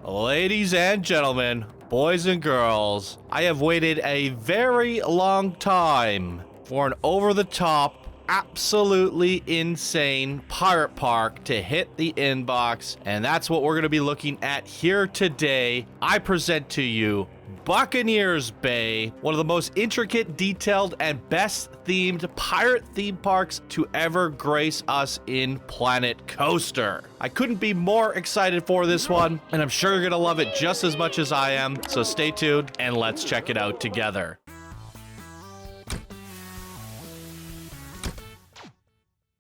Ladies and gentlemen, boys and girls, I have waited a very long time for an over-the-top, absolutely insane pirate park to hit the inbox, and that's what we're going to be looking at here today. I present to you Buccaneer's Bay, one of the most intricate, detailed, and best themed pirate theme parks to ever grace us in Planet Coaster. I couldn't be more excited for this one, and I'm sure you're gonna love it just as much as I am, so stay tuned and let's check it out together.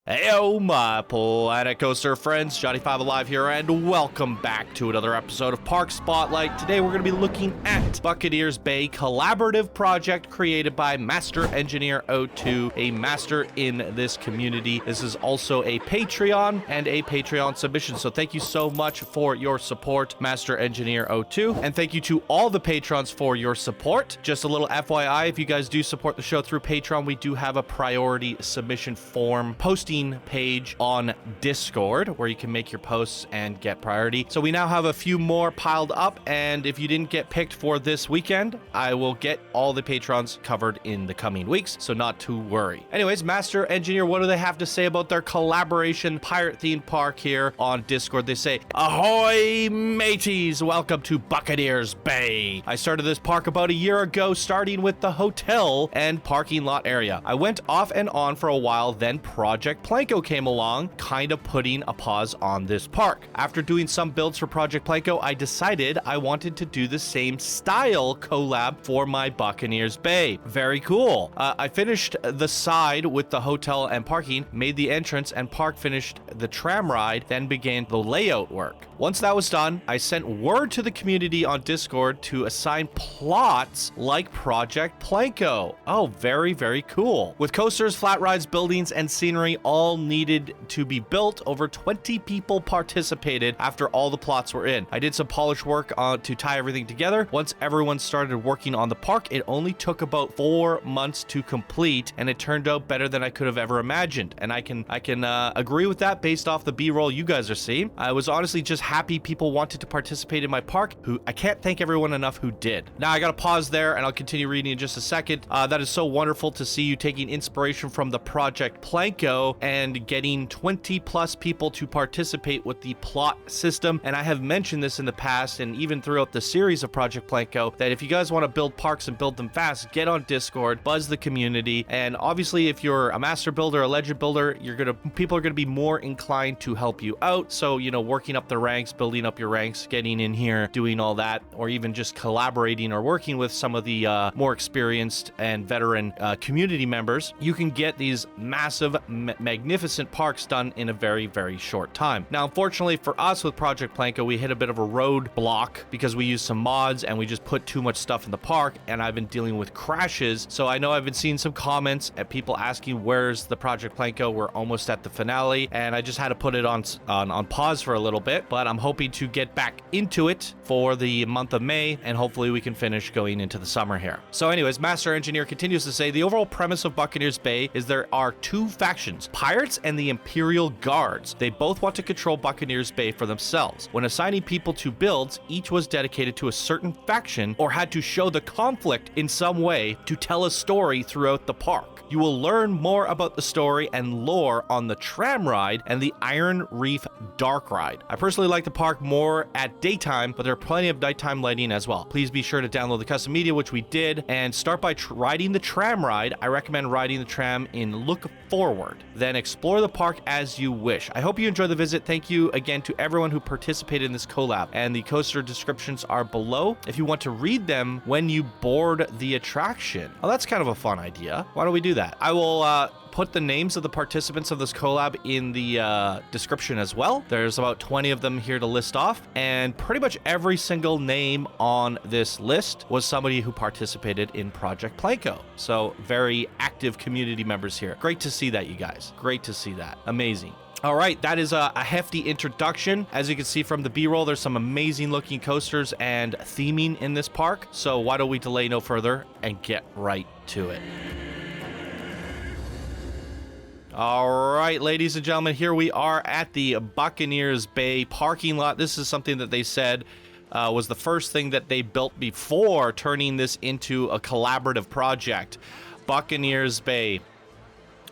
Heyo, my Planet Coaster friends, Johnny5 Alive here, and welcome back to another episode of Park Spotlight. Today we're going to be looking at Buccaneer's Bay collaborative project created by Master Engineer 02, a master in this community. This is also a Patreon and a Patreon submission, so thank you so much for your support, Master Engineer 02, and thank you to all the patrons for your support. Just a little FYI, if you guys do support the show through Patreon, we do have a priority submission form posting page on Discord where you can make your posts and get priority. So we now have a few more piled up, and if you didn't get picked for this weekend, I will get all the patrons covered in the coming weeks, so not to worry. Anyways, Master Engineer, what do they have to say about their collaboration pirate themed park here on Discord? They say, ahoy mateys, welcome to Buccaneer's Bay. I started this park about a year ago, starting with the hotel and parking lot area. I went off and on for a while, then Project Planko came along, kind of putting a pause on this park. After doing some builds for Project Planko, I decided I wanted to do the same style collab for my Buccaneer's Bay. Very cool. I finished the side with the hotel and parking, made the entrance and park, finished the tram ride, then began the layout work. Once that was done, I sent word to the community on Discord to assign plots like Project Planko. Oh, very, very cool. With coasters, flat rides, buildings, and scenery all needed to be built, over 20 people participated after all the plots were in. I did some polish work to tie everything together. Once everyone started working on the park, it only took about 4 months to complete, and it turned out better than I could have ever imagined. And I can agree with that based off the B-roll you guys are seeing. I was honestly just happy people wanted to participate in my park, who I can't thank everyone enough who did. Now I gotta pause there and I'll continue reading in just a second. That is so wonderful to see you taking inspiration from the Project Planko and getting 20 plus people to participate with the plot system. And I have mentioned this in the past and even throughout the series of Project Planko, that if you guys want to build parks and build them fast, get on Discord, buzz the community, and obviously if you're a master builder, a legend builder, people are gonna be more inclined to help you out. So, you know, working up the ranks, building up your ranks, getting in here, doing all that, or even just collaborating or working with some of the more experienced and veteran community members, you can get these massive, magnificent parks done in a very, very short time. Now, unfortunately for us with Project Planko, we hit a bit of a roadblock because we used some mods and we just put too much stuff in the park, and I've been dealing with crashes. So I know I've been seeing some comments at people asking, where's the Project Planko? We're almost at the finale, and I just had to put it on pause for a little bit, but I'm hoping to get back into it for the month of May, and hopefully we can finish going into the summer here. So anyways, Master Engineer continues to say, the overall premise of Buccaneer's Bay is there are two factions, pirates and the Imperial Guards. They both want to control Buccaneer's Bay for themselves. When assigning people to builds, each was dedicated to a certain faction or had to show the conflict in some way to tell a story throughout the park. You will learn more about the story and lore on the tram ride and the Iron Reef dark ride. I personally like the park more at daytime, but there are plenty of nighttime lighting as well. Please be sure to download the custom media, which we did, and start by riding the tram ride. I recommend riding the tram in Look Forward. Then explore the park as you wish. I hope you enjoy the visit. Thank you again to everyone who participated in this collab, and the coaster descriptions are below if you want to read them when you board the attraction. Oh, that's kind of a fun idea. Why don't we do that? I will put the names of the participants of this collab in the description as well. There's about 20 of them here to list off, and pretty much every single name on this list was somebody who participated in Project Planko. So very active community members here. Great to see that, you guys. Great to see that. Amazing. All right, that is a hefty introduction. As you can see from the B-roll, there's some amazing looking coasters and theming in this park. So why don't we delay no further and get right to it. All right, ladies and gentlemen, here we are at the Buccaneer's Bay parking lot. This is something that they said was the first thing that they built before turning this into a collaborative project. Buccaneers Bay,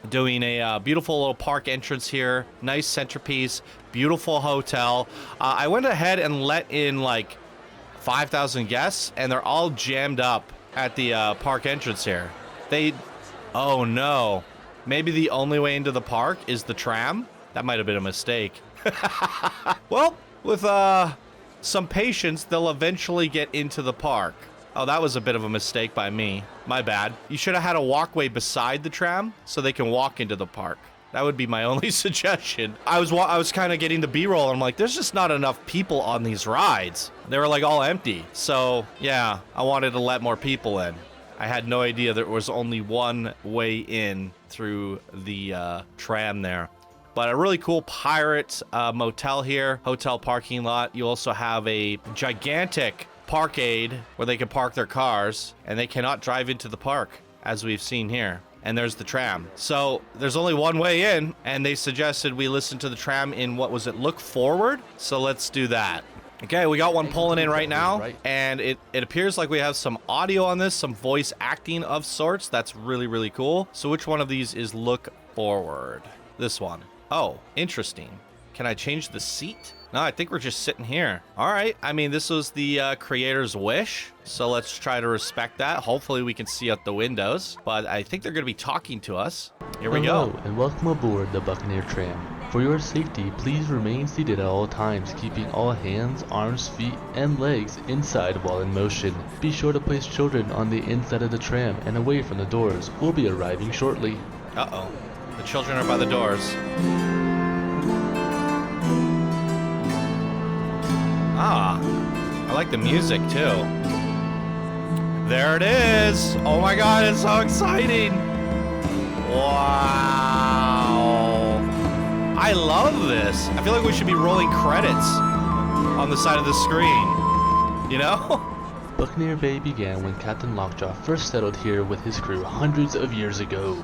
doing a beautiful little park entrance here, nice centerpiece, beautiful hotel. I went ahead and let in like 5,000 guests, and they're all jammed up at the park entrance here. Oh no, maybe the only way into the park is the tram? That might have been a mistake. Well, with some patience, they'll eventually get into the park. Oh, that was a bit of a mistake by me. My bad. You should have had a walkway beside the tram so they can walk into the park. That would be my only suggestion. I was kind of getting the B-roll, and I'm like, there's just not enough people on these rides. They were like all empty. So yeah, I wanted to let more people in. I had no idea there was only one way in through the tram there. But a really cool pirate motel here, hotel parking lot. You also have a gigantic parkade where they can park their cars, and they cannot drive into the park, as we've seen here. And there's the tram. So there's only one way in, and they suggested we listen to the tram in, what was it, look forward? So let's do that. Okay, we got one pulling in right now, and it appears like we have some audio on this, some voice acting of sorts. That's really, really cool. So which one of these is look forward? This one. Oh, interesting. Can I change the seat? No, I think we're just sitting here. All right. I mean, this was the creator's wish, so let's try to respect that. Hopefully we can see out the windows, but I think they're going to be talking to us. Here we go. Hello, and welcome aboard the Buccaneer tram. For your safety, please remain seated at all times, keeping all hands, arms, feet, and legs inside while in motion. Be sure to place children on the inside of the tram and away from the doors. We'll be arriving shortly. Uh-oh. The children are by the doors. Ah, I like the music too. There it is. Oh my God, it's so exciting. Wow. I love this. I feel like we should be rolling credits on the side of the screen. You know? Buccaneer Bay began when Captain Lockjaw first settled here with his crew hundreds of years ago.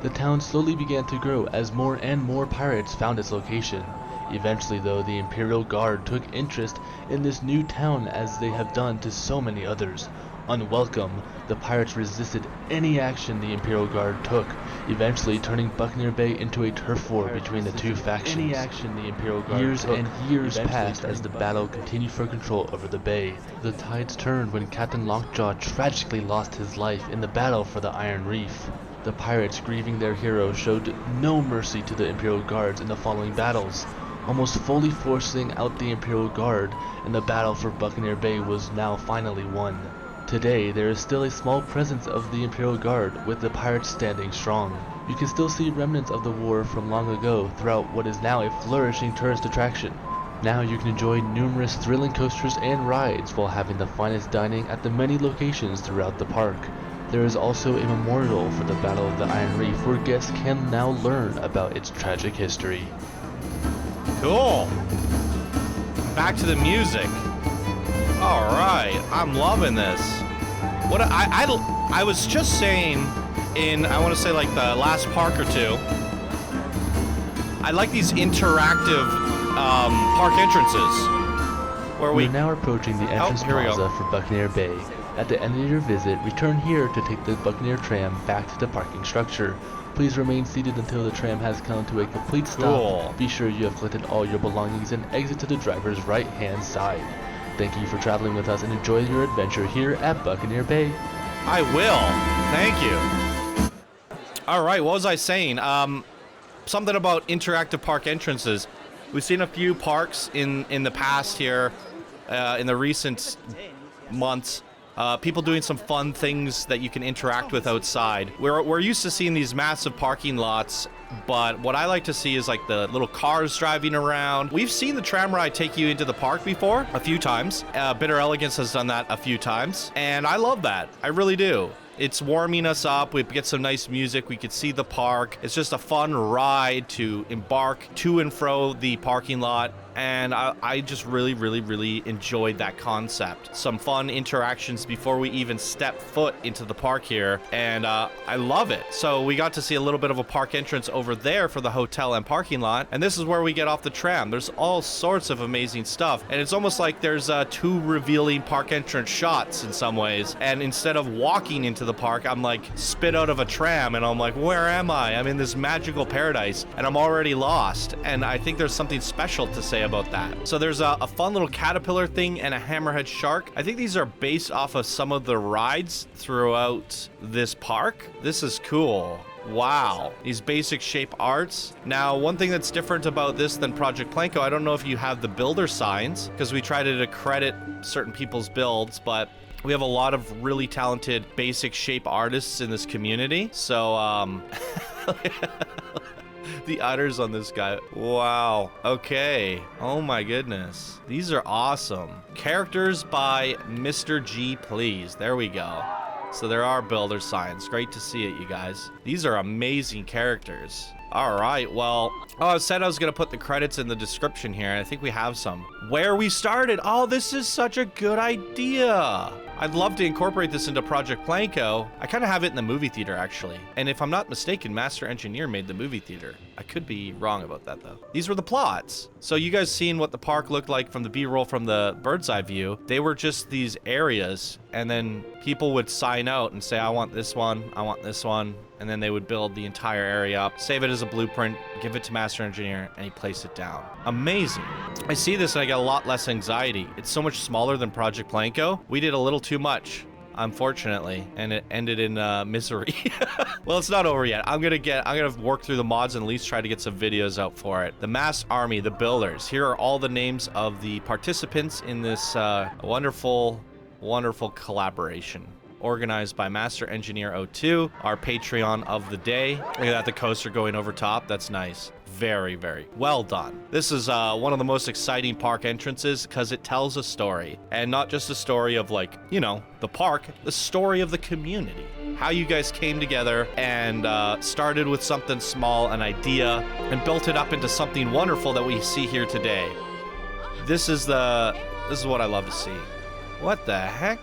The town slowly began to grow as more and more pirates found its location. Eventually, though, the Imperial Guard took interest in this new town as they have done to so many others. Unwelcome, the pirates resisted any action the Imperial Guard took, eventually turning Buccaneer Bay into a turf war between the two factions. Years and years passed as the battle continued for control over the bay. The tides turned when Captain Lockjaw tragically lost his life in the battle for the Iron Reef. The pirates, grieving their hero, showed no mercy to the Imperial Guards in the following battles, almost fully forcing out the Imperial Guard, and the battle for Buccaneer Bay was now finally won. Today, there is still a small presence of the Imperial Guard, with the pirates standing strong. You can still see remnants of the war from long ago throughout what is now a flourishing tourist attraction. Now you can enjoy numerous thrilling coasters and rides while having the finest dining at the many locations throughout the park. There is also a memorial for the Battle of the Iron Reef where guests can now learn about its tragic history. Cool. Back to the music. All right, I'm loving this. What I was just saying in, I want to say like the last park or two, I like these interactive park entrances where We're now approaching the entrance plaza for Buccaneer Bay. At the end of your visit, return here to take the Buccaneer tram back to the parking structure. Please remain seated until the tram has come to a complete stop. Cool. Be sure you have collected all your belongings and exit to the driver's right-hand side. Thank you for traveling with us and enjoy your adventure here at Buccaneer Bay. I will. Thank you. All right, what was I saying? Something about interactive park entrances. We've seen a few parks in the past here, in the recent months. People doing some fun things that you can interact with outside. We're used to seeing these massive parking lots, but what I like to see is like the little cars driving around. We've seen the tram ride take you into the park before, a few times. Bitter Elegance has done that a few times, and I love that. I really do. It's warming us up. We get some nice music. We could see the park. It's just a fun ride to embark to and fro the parking lot. and I just really enjoyed that concept. Some fun interactions before we even step foot into the park here, and I love it. So we got to see a little bit of a park entrance over there for the hotel and parking lot, and this is where we get off the tram. There's all sorts of amazing stuff, and it's almost like there's two revealing park entrance shots in some ways, and instead of walking into the park, I'm like spit out of a tram, and I'm like, where am I? I'm in this magical paradise, and I'm already lost, and I think there's something special to say about that. So there's a fun little caterpillar thing and a hammerhead shark. I think these are based off of some of the rides throughout this park. This is cool. Wow, these basic shape arts. Now, one thing that's different about this than Project Planko, I don't know if you have the builder signs, because we try to credit certain people's builds, but we have a lot of really talented basic shape artists in this community. So, the udders on this guy. Wow. Okay. Oh my goodness. These are awesome. Characters by Mistergplease. There we go. So there are builder signs. Great to see it, you guys. These are amazing characters. All right, well, I said I was gonna put the credits in the description here, and I think we have some. Where we started. Oh, this is such a good idea. I'd love to incorporate this into Project Planko. I kind of have it in the movie theater, actually. And if I'm not mistaken, Master Engineer made the movie theater. I could be wrong about that, though. These were the plots. So you guys seen what the park looked like from the B-roll from the bird's eye view. They were just these areas, and then people would sign out and say, I want this one, I want this one, and then they would build the entire area up, save it as a blueprint, give it to Master Engineer, and he placed it down. Amazing. I see this and I get a lot less anxiety. It's so much smaller than Project Planko. We did a little too much, unfortunately, and it ended in misery. Well, it's not over yet. I'm gonna work through the mods and at least try to get some videos out for it. The Mass Army, the builders. Here are all the names of the participants in this wonderful collaboration. Organized by Master Engineer 02, our Patreon of the day. Look at that, the coaster going over top. That's nice. Very well done. This is one of the most exciting park entrances because it tells a story, and not just a story of, like, you know, the park, the story of the community. How you guys came together and started with something small, an idea, and built it up into something wonderful that we see here today. This is what I love to see. What the heck?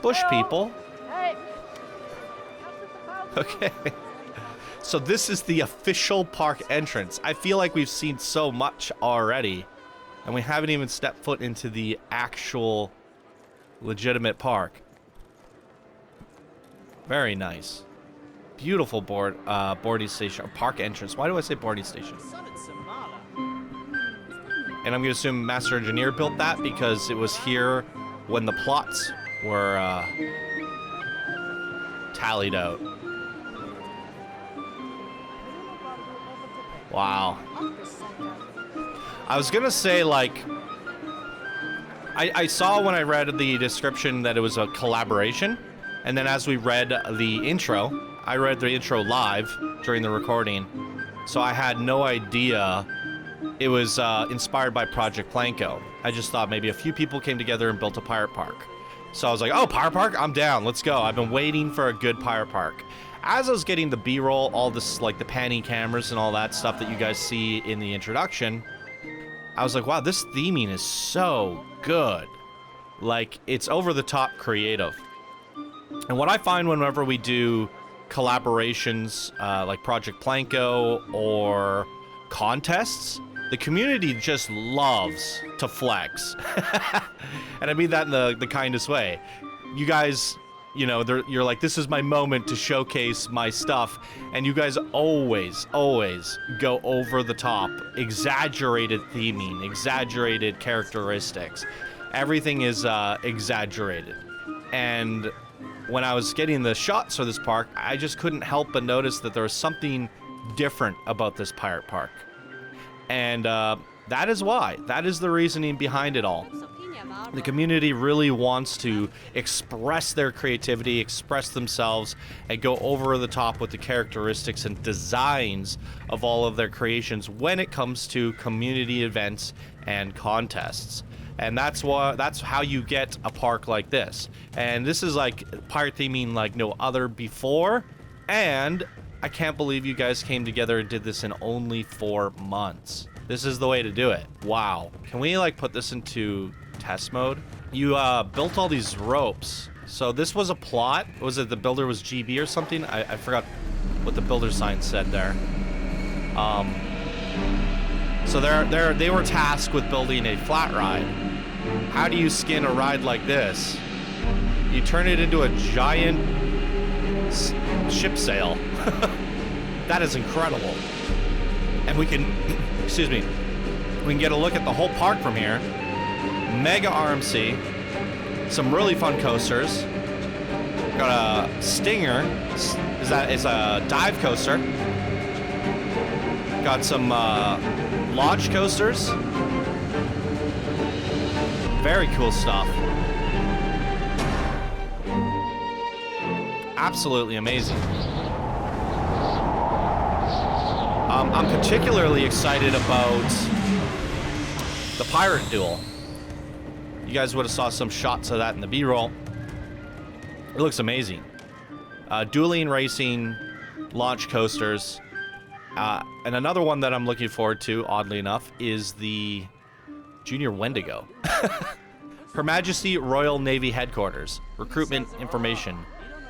Bush people. Okay. So this is the official park entrance. I feel like we've seen so much already, and we haven't even stepped foot into the actual legitimate park. Very nice. Beautiful boarding station, or park entrance. Why do I say boarding station? And I'm gonna assume Master Engineer built that because it was here when the plots were tallied out. Wow. I was gonna say, like, I saw when I read the description that it was a collaboration, and then as we read the intro, I read the intro live during the recording, so I had no idea it was inspired by Project Planko. I just thought maybe a few people came together and built a pirate park. So I was like, oh, pirate park? I'm down. Let's go. I've been waiting for a good pirate park. As I was getting the B-roll, all this, like the panning cameras and all that stuff that you guys see in the introduction, I was like, wow, this theming is so good. Like, it's over-the-top creative. And what I find whenever we do collaborations like Project Planko or contests, the community just loves to flex. And I mean that in the kindest way. You guys, you know, you're like, this is my moment to showcase my stuff. And you guys always go over the top. Exaggerated theming, exaggerated characteristics. Everything is exaggerated. And when I was getting the shots for this park, I just couldn't help but notice that there was something different about this pirate park. And that is why. That is the reasoning behind it all. The community really wants to express their creativity, express themselves, and go over the top with the characteristics and designs of all of their creations when it comes to community events and contests. And that's how you get a park like this. And this is like pirate theming like no other before. And I can't believe you guys came together and did this in only 4 months. This is the way to do it. Wow. Can we like put this into test mode? You built all these ropes. So this was a plot. Was it the builder was GB or something? I forgot what the builder sign said there. So they were tasked with building a flat ride. How do you skin a ride like this? You turn it into a giant ship sail. That is incredible. And we can, excuse me, we can get a look at the whole park from here. Mega RMC, some really fun coasters. Got a Stinger, is a dive coaster. Got some launch coasters. Very cool stuff. Absolutely amazing. I'm particularly excited about the pirate duel. You guys would have saw some shots of that in the B-roll. It looks amazing. Dueling racing, launch coasters. And another one that I'm looking forward to, oddly enough, is the Junior Wendigo. Her Majesty Royal Navy Headquarters. Recruitment information.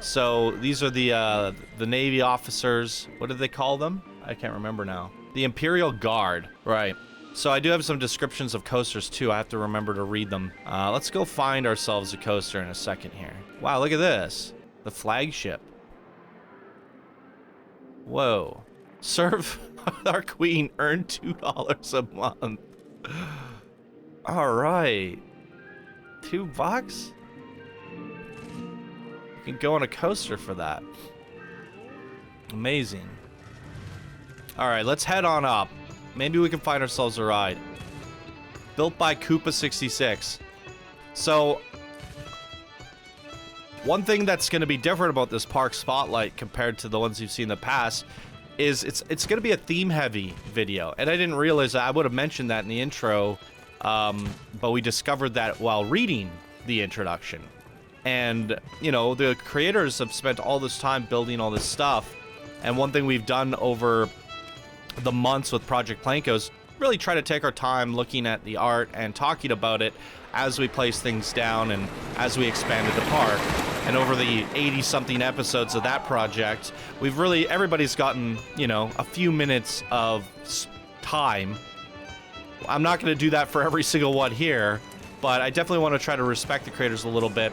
So these are the Navy officers. What do they call them? I can't remember now. The Imperial Guard. Right. So I do have some descriptions of coasters too. I have to remember to read them. Let's go find ourselves a coaster in a second here. Wow, look at this. The flagship. Whoa. Serve our queen, earn $2 a month. All right. $2? You can go on a coaster for that. Amazing. All right, let's head on up. Maybe we can find ourselves a ride. Built by Koopa66. So, one thing that's going to be different about this park spotlight compared to the ones you've seen in the past is it's going to be a theme-heavy video. And I didn't realize that. I would have mentioned that in the intro, but we discovered that while reading the introduction. And, you know, the creators have spent all this time building all this stuff. And one thing we've done over the months with Project Planko is really try to take our time looking at the art and talking about it as we place things down and as we expanded the park. And over the 80-something episodes of that project, everybody's gotten, you know, a few minutes of time. I'm not going to do that for every single one here, but I definitely want to try to respect the creators a little bit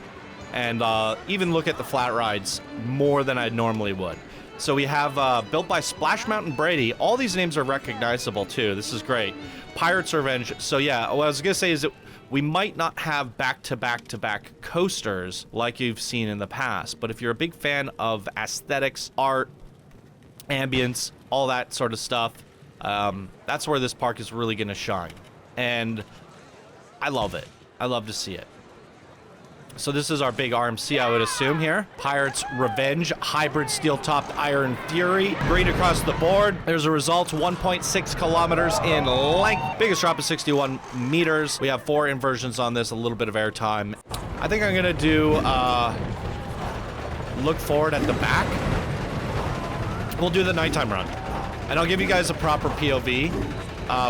and even look at the flat rides more than I normally would. So we have built by SplashMountainBrady. All these names are recognizable too. This is great. Pirates Revenge. So yeah, what I was gonna say is that we might not have back-to-back-to-back coasters like you've seen in the past, but if you're a big fan of aesthetics, art, ambience, all that sort of stuff, that's where this park is really gonna shine. And I love it. I love to see it. So this is our big RMC, I would assume, here. Pirates Revenge, Hybrid Steel-Topped Iron Fury. Green across the board. There's a result, 1.6 kilometers in length. Biggest drop is 61 meters. We have 4 inversions on this, a little bit of airtime. I think I'm gonna do, look forward at the back. We'll do the nighttime run. And I'll give you guys a proper POV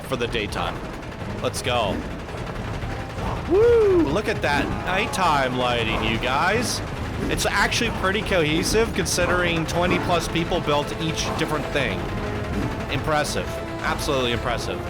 for the daytime. Let's go. Woo! Look at that nighttime lighting, you guys. It's actually pretty cohesive considering 20 plus people built each different thing. Impressive. Absolutely impressive.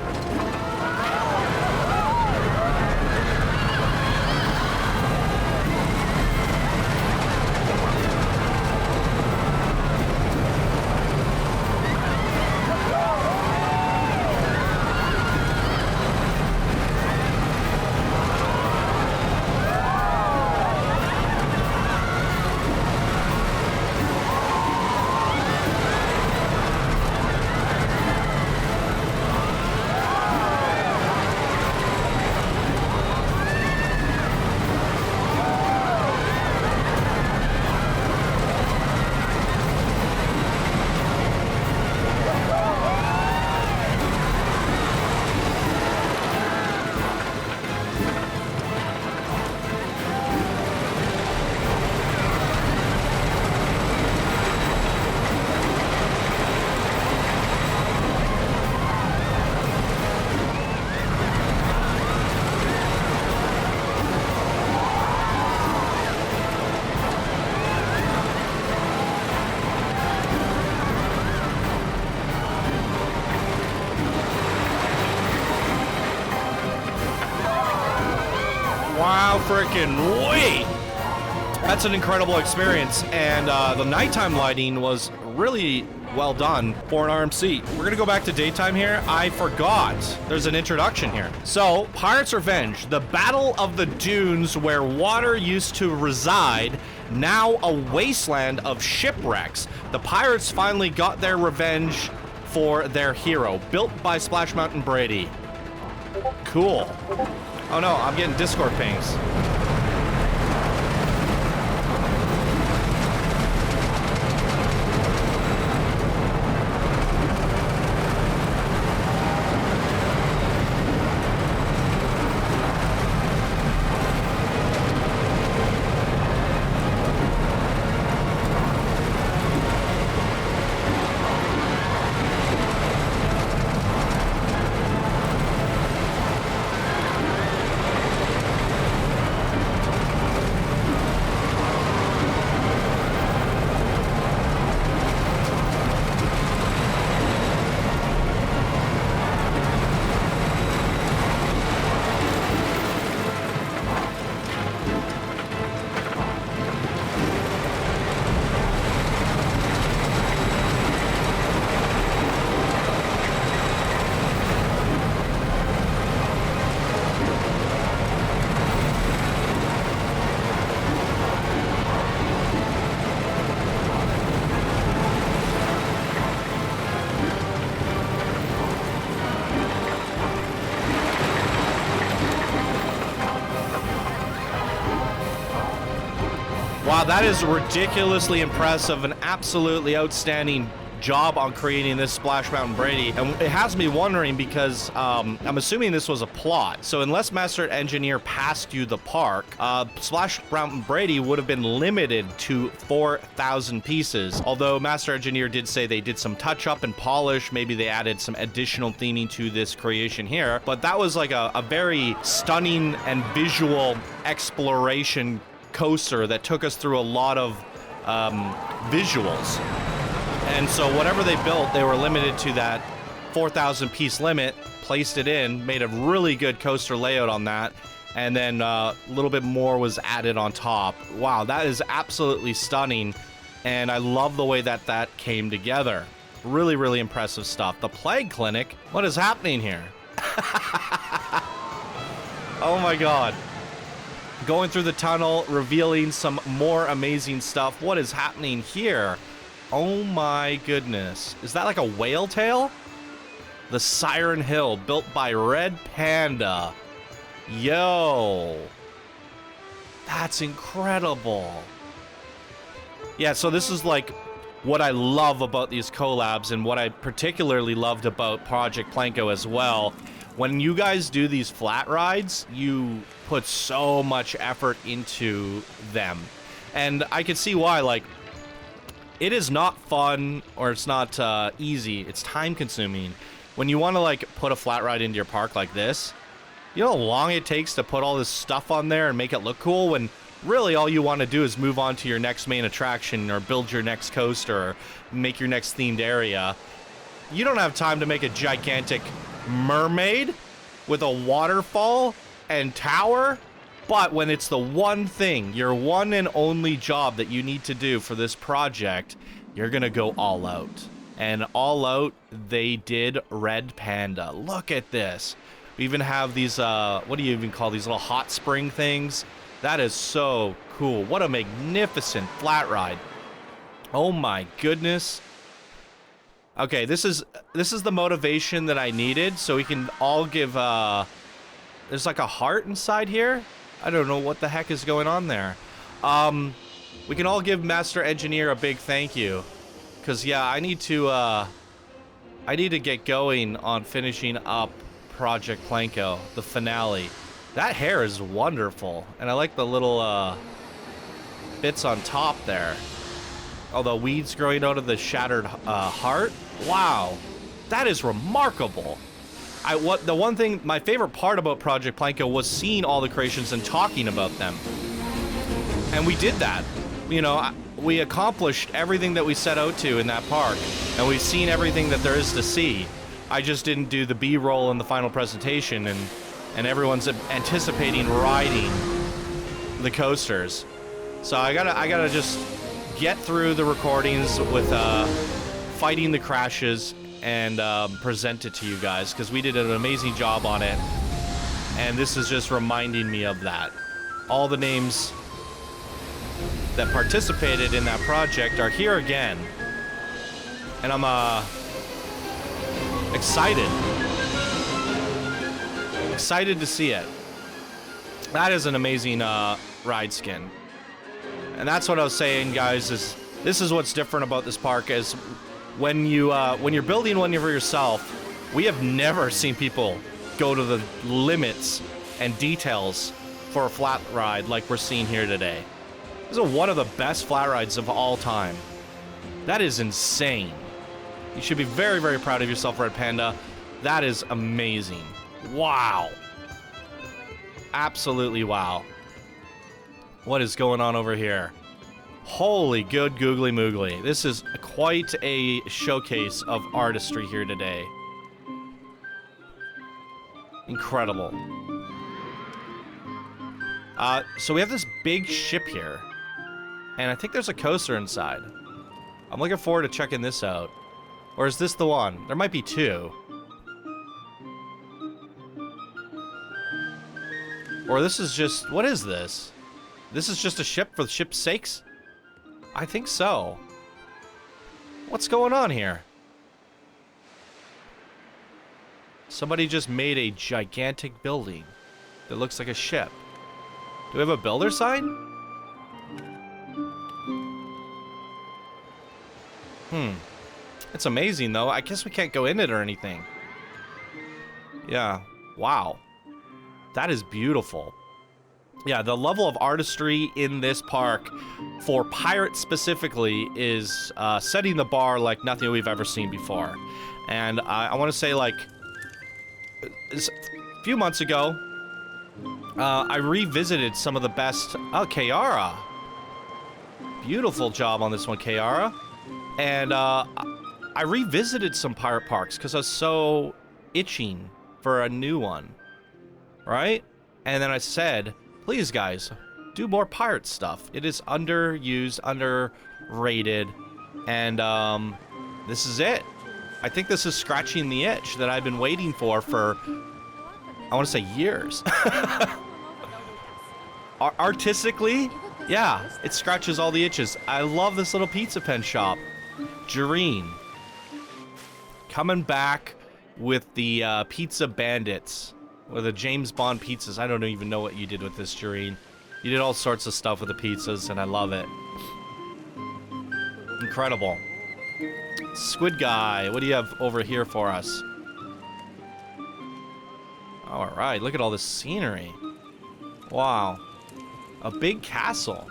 freaking wait. That's an incredible experience, and the nighttime lighting was really well done for an RMC. We're gonna go back to daytime here. I forgot there's an introduction here. So, Pirates Revenge, the Battle of the Dunes where water used to reside, now a wasteland of shipwrecks. The pirates finally got their revenge for their hero, built by SplashMountainBrady. Cool. Oh no, I'm getting Discord pings. Wow, that is ridiculously impressive. An absolutely outstanding job on creating this SplashMountainBrady. And it has me wondering because I'm assuming this was a plot. So unless Master Engineer passed you the park, SplashMountainBrady would have been limited to 4,000 pieces. Although Master Engineer did say they did some touch up and polish. Maybe they added some additional theming to this creation here. But that was like a very stunning and visual exploration coaster that took us through a lot of visuals. And so whatever they built, they were limited to that 4,000 piece limit, placed it in, made a really good coaster layout on that, and then a little bit more was added on top. Wow, that is absolutely stunning, and I love the way that that came together. Really, really impressive stuff. The Plague Clinic? What is happening here? Oh my god. Going through the tunnel, revealing some more amazing stuff. What is happening here? Oh my goodness. Is that like a whale tail? The Siren Hill, built by Red Panda. Yo. That's incredible. Yeah, so this is like what I love about these collabs and what I particularly loved about Project Planko as well. When you guys do these flat rides, you put so much effort into them. And I can see why, like, it is not fun or it's not easy. It's time consuming. When you want to like put a flat ride into your park like this, you know how long it takes to put all this stuff on there and make it look cool when really all you want to do is move on to your next main attraction or build your next coaster or make your next themed area. You don't have time to make a gigantic mermaid with a waterfall and tower. But when it's the one thing, your one and only job that you need to do for this project, you're gonna go all out. And all out, they did Red Panda. Look at this. We even have these, what do you even call these little hot spring things? That is so cool. What a magnificent flat ride. Oh my goodness. Okay, this is the motivation that I needed, so we can all give, there's like a heart inside here. I don't know what the heck is going on there. We can all give Master Engineer a big thank you. Because, yeah, I need to get going on finishing up Project Planko, the finale. That hair is wonderful. And I like the little bits on top there. Oh, the weeds growing out of the shattered heart. Wow, that is remarkable. The one thing, my favorite part about Project Planko was seeing all the creations and talking about them. And we did that. You know, we accomplished everything that we set out to in that park, and we've seen everything that there is to see. I just didn't do the B-roll in the final presentation, and everyone's anticipating riding the coasters. So I gotta just get through the recordings with fighting the crashes and present it to you guys, because we did an amazing job on it. And this is just reminding me of that. All the names that participated in that project are here again. And I'm excited. Excited to see it. That is an amazing ride skin. And that's what I was saying, guys, is this is what's different about this park is when you're building one for yourself, we have never seen people go to the limits and details for a flat ride like we're seeing here today. This is one of the best flat rides of all time. That is insane. You should be very, very proud of yourself, Red Panda. That is amazing. Wow. Absolutely wow. What is going on over here? Holy good googly moogly. This is quite a showcase of artistry here today. Incredible. So we have this big ship here. And I think there's a coaster inside. I'm looking forward to checking this out. Or is this the one? There might be two. Or this is just... What is this? This is just a ship for the ship's sakes? I think so. What's going on here? Somebody just made a gigantic building that looks like a ship. Do we have a builder sign? It's amazing, though. I guess we can't go in it or anything. Yeah. Wow. That is beautiful. Yeah, the level of artistry in this park for pirates specifically is setting the bar like nothing we've ever seen before. And I want to say, like, a few months ago, I revisited some of the best... Oh, Kayara. Beautiful job on this one, Kayara. And I revisited some pirate parks because I was so itching for a new one. Right? And then I said... Please, guys, do more pirate stuff. It is underused, underrated, and this is it. I think this is scratching the itch that I've been waiting for I want to say years. Artistically, yeah, it scratches all the itches. I love this little pizza pen shop. Jareen. Coming back with the Pizza Bandits. Or the James Bond pizzas. I don't even know what you did with this, Jareen. You did all sorts of stuff with the pizzas, and I love it. Incredible. Squid guy, what do you have over here for us? Alright, look at all this scenery. Wow. A big castle.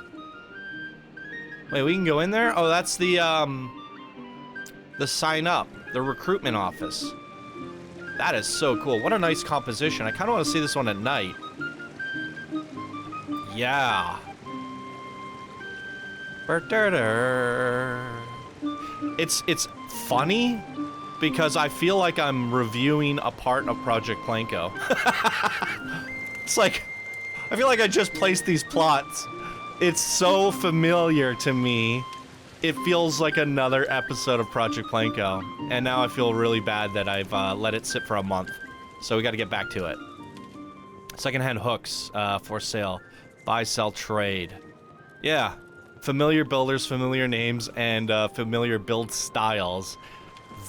Wait, we can go in there? Oh, that's the sign up. The recruitment office. That is so cool. What a nice composition. I kind of want to see this one at night. Yeah. It's funny because I feel like I'm reviewing a part of Project Planko. It's like, I feel like I just placed these plots. It's so familiar to me. It feels like another episode of Project Planko, and now I feel really bad that I've let it sit for a month. So we got to get back to it. Secondhand hooks for sale. Buy, sell, trade. Yeah, familiar builders, familiar names, and familiar build styles.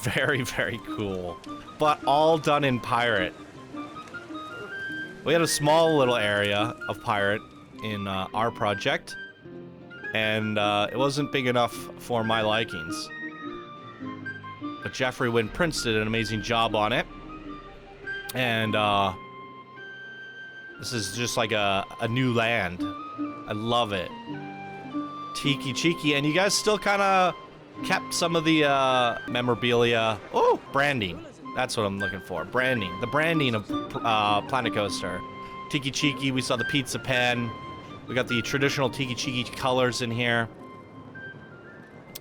Very, very cool. But all done in pirate. We had a small little area of pirate in our project. And it wasn't big enough for my likings. But Jeffrey Wynn Prince did an amazing job on it. And this is just like a new land. I love it. Tiki Cheeky. And you guys still kind of kept some of the memorabilia. Oh, branding. That's what I'm looking for. Branding. The branding of Planet Coaster. Tiki Cheeky. We saw the pizza pen. We got the traditional Tiki Cheeky colors in here.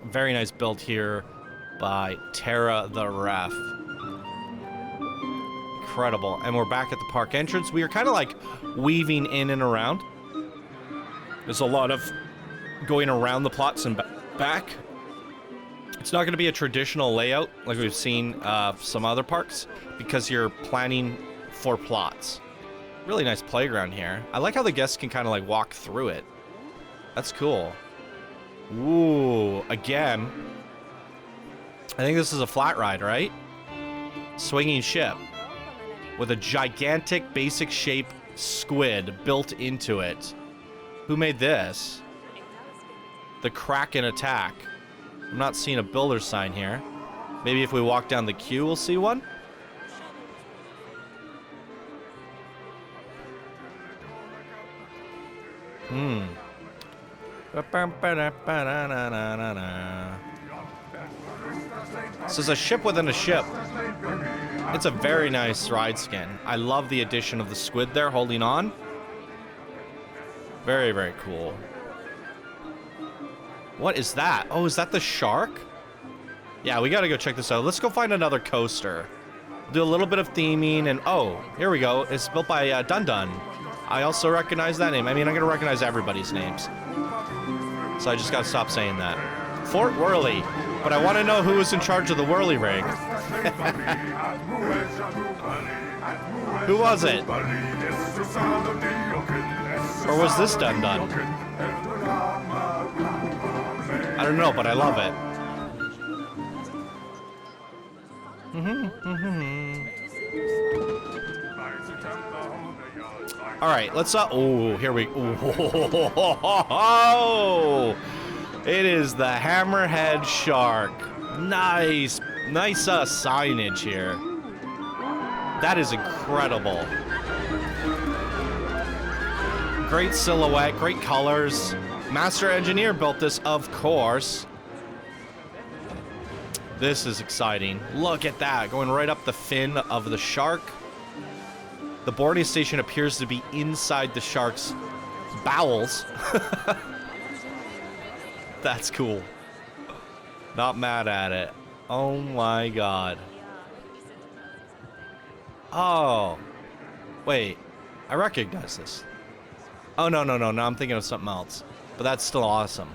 Very nice build here by Tara the Ref. Incredible. And we're back at the park entrance. We are kind of like weaving in and around. There's a lot of going around the plots and back. It's not going to be a traditional layout like we've seen some other parks because you're planning for plots. Really nice playground here. I like how the guests can kind of like walk through it. That's cool. Ooh, again. I think this is a flat ride, right? Swinging ship with a gigantic basic shape squid built into it. Who made this? The Kraken Attack. I'm not seeing a builder sign here. Maybe if we walk down the queue, we'll see one. This is a ship within a ship. It's a very nice ride skin. I love the addition of the squid there holding on. Very, very cool. What is that? Oh, is that the shark? Yeah, we gotta go check this out. Let's go find another coaster. Do a little bit of theming and... Oh, here we go. It's built by Dun Dun. I also recognize that name. I mean, I'm gonna recognize everybody's names. So I just gotta stop saying that. Fort Whirly. But I want to know who was in charge of the whirly rig. Who was it? Or was this Dun Dun? I don't know, but I love it. All right, let's oh, here we oh, it is the hammerhead shark. Nice signage here. That is incredible. Great silhouette, great colors. Master engineer built this, of course. This is exciting. Look at that, going right up the fin of the shark. The boarding station appears to be inside the shark's bowels. That's cool. Not mad at it. Oh my god. Oh. Wait. I recognize this. Oh, no, I'm thinking of something else. But that's still awesome.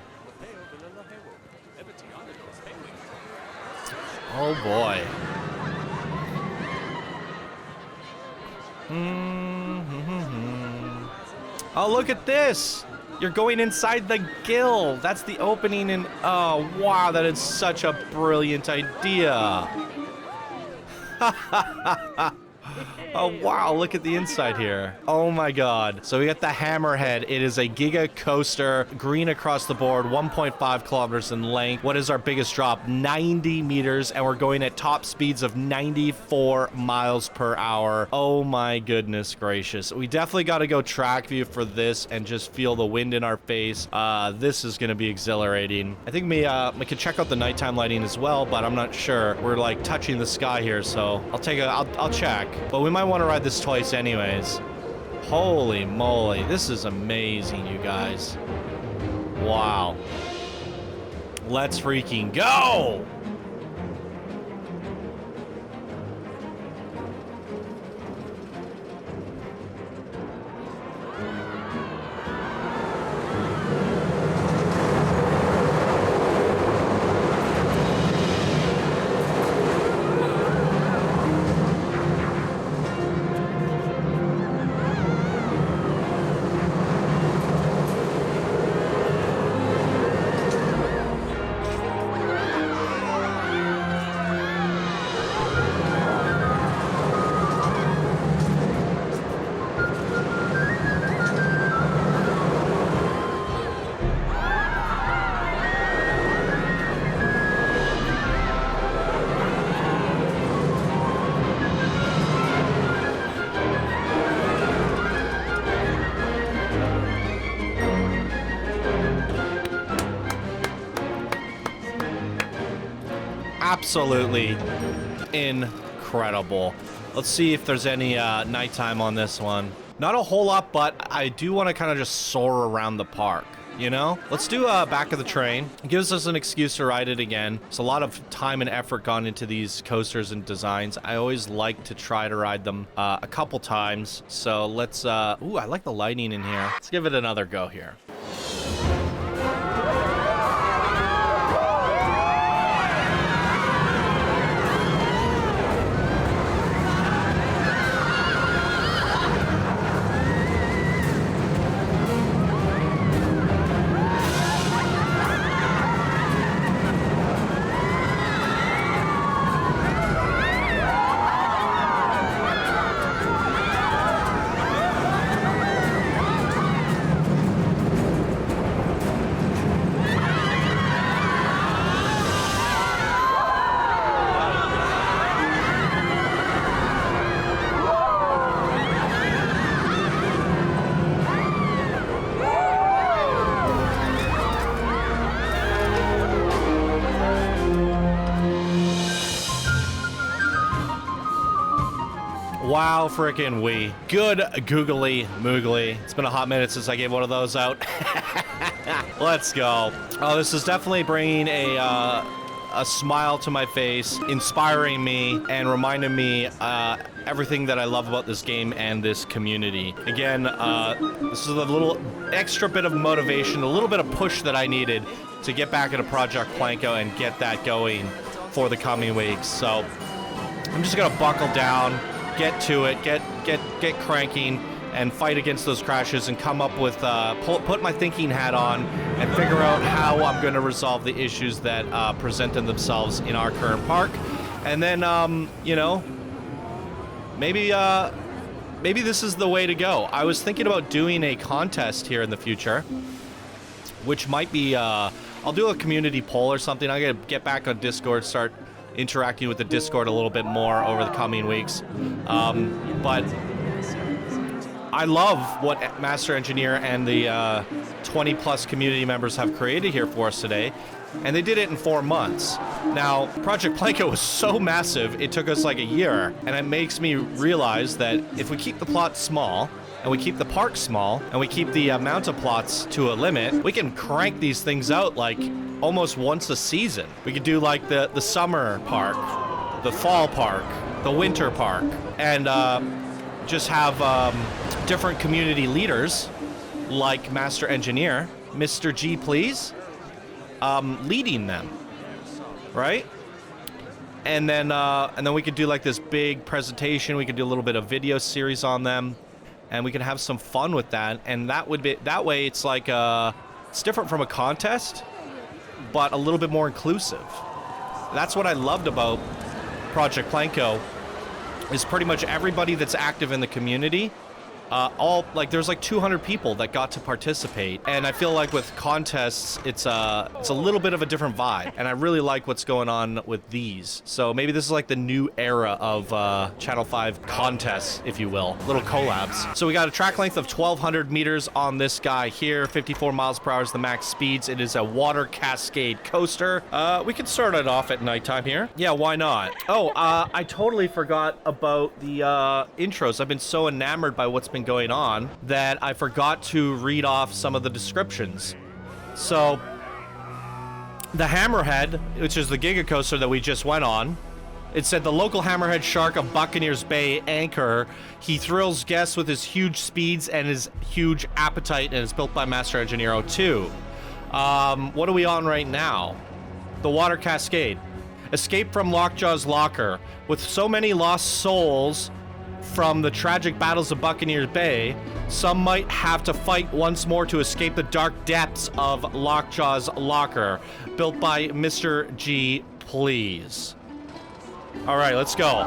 Oh boy. Oh, look at this! You're going inside the gill. That's the opening and... Oh, wow, that is such a brilliant idea. Oh, wow, look at the inside here. Oh, my God. So we got the Hammerhead. It is a Giga Coaster, green across the board, 1.5 kilometers in length. What is our biggest drop? 90 meters, and we're going at top speeds of 94 miles per hour. Oh, my goodness gracious. We definitely got to go track view for this and just feel the wind in our face. This is going to be exhilarating. I think we could check out the nighttime lighting as well, but I'm not sure. We're, like, touching the sky here, so I'll check. But we might want to ride this twice anyways. Holy moly, this is amazing, you guys. Wow. Let's freaking go! Absolutely incredible. Let's see if there's any nighttime on this one. Not a whole lot, but I do want to kind of just soar around the park, you know? Let's do back of the train. It gives us an excuse to ride it again. It's a lot of time and effort gone into these coasters and designs. I always like to try to ride them a couple times. So let's, ooh, I like the lighting in here. Let's give it another go here. Wow, frickin' we. Good googly moogly. It's been a hot minute since I gave one of those out. Let's go. Oh, this is definitely bringing a smile to my face, inspiring me, and reminding me everything that I love about this game and this community. Again, this is a little extra bit of motivation, a little bit of push that I needed to get back into Project Planko and get that going for the coming weeks. So I'm just gonna buckle down, get to it, get cranking, and fight against those crashes and come up with, put my thinking hat on and figure out how I'm going to resolve the issues that presented themselves in our current park. And then, you know, maybe this is the way to go. I was thinking about doing a contest here in the future, which might be, I'll do a community poll or something. I'm going to get back on Discord, start interacting with the Discord a little bit more over the coming weeks. But I love what Master Engineer and the 20 plus community members have created here for us today, and they did it in 4 months. Now, Project Planko was so massive, it took us like a year, and it makes me realize that if we keep the plot small, and we keep the park small, and we keep the amount of plots to a limit, we can crank these things out like almost once a season. We could do like the summer park, the fall park, the winter park, and just have different community leaders like Master Engineer, Mistergplease, leading them, right? And then we could do like this big presentation. We could do a little bit of video series on them, and we could have some fun with that. And that way it's like it's different from a contest, but a little bit more inclusive. That's what I loved about Project Planko, is pretty much everybody that's active in the community. There's like 200 people that got to participate, and I feel like with contests, it's a little bit of a different vibe, and I really like what's going on with these. So maybe this is like the new era of Channel 5 contests, if you will, little collabs. So we got a track length of 1,200 meters on this guy here. 54 miles per hour is the max speeds. It is a water cascade coaster. We could start it off at nighttime here. Yeah, why not? Oh, I totally forgot about the intros. I've been so enamored by what's been going on that I forgot to read off some of the descriptions. So the Hammerhead, which is the Giga Coaster that we just went on, it said the local hammerhead shark of Buccaneer's Bay anchor. He thrills guests with his huge speeds and his huge appetite, and is built by Master Engineer 02. What are we on right now? The Water Cascade. Escape from Lockjaw's locker. With so many lost souls from the tragic battles of Buccaneer's Bay, some might have to fight once more to escape the dark depths of Lockjaw's locker. Built by Mr. G. Please. All right, let's go.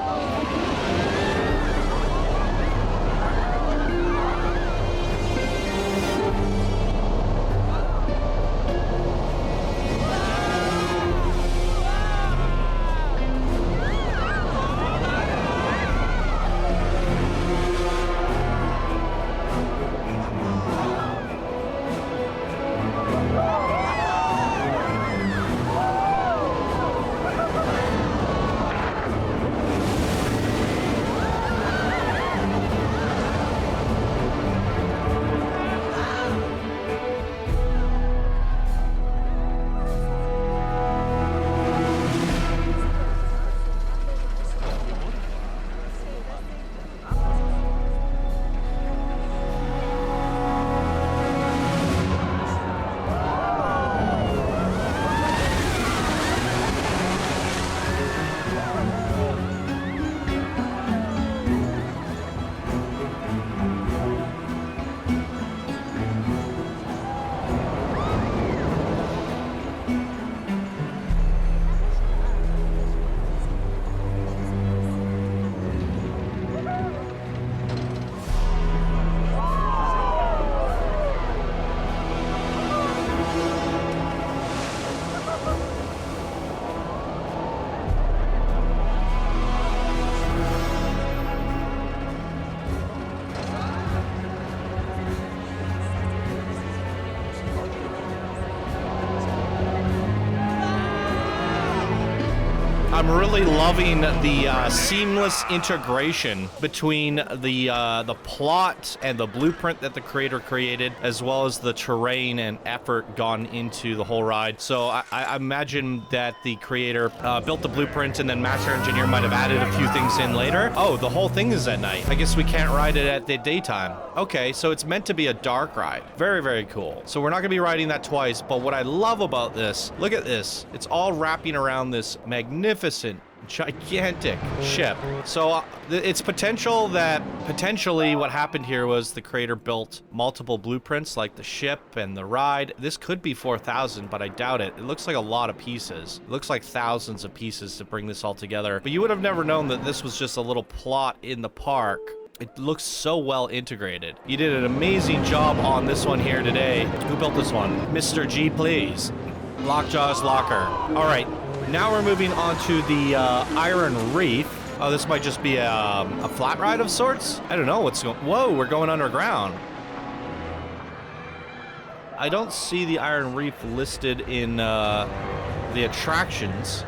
I'm really loving the seamless integration between the plot and the blueprint that the creator created, as well as the terrain and effort gone into the whole ride. So I imagine that the creator built the blueprint and then Master Engineer might have added a few things in later. Oh, the whole thing is at night. I guess we can't ride it at the daytime. Okay, so it's meant to be a dark ride. Very, very cool. So we're not gonna be riding that twice, but what I love about this, look at this. It's all wrapping around this magnificent, gigantic ship. So it's potentially what happened here was the creator built multiple blueprints like the ship and the ride. This could be 4,000, but I doubt it. It looks like a lot of pieces. It looks like thousands of pieces to bring this all together. But you would have never known that this was just a little plot in the park. It looks so well integrated. You did an amazing job on this one here today. Who built this one? Mistergplease. Lockjaw's Locker. All right, now we're moving on to the Iron Reef. Oh, this might just be a flat ride of sorts? I don't know what's going... Whoa, we're going underground. I don't see the Iron Reef listed in the attractions,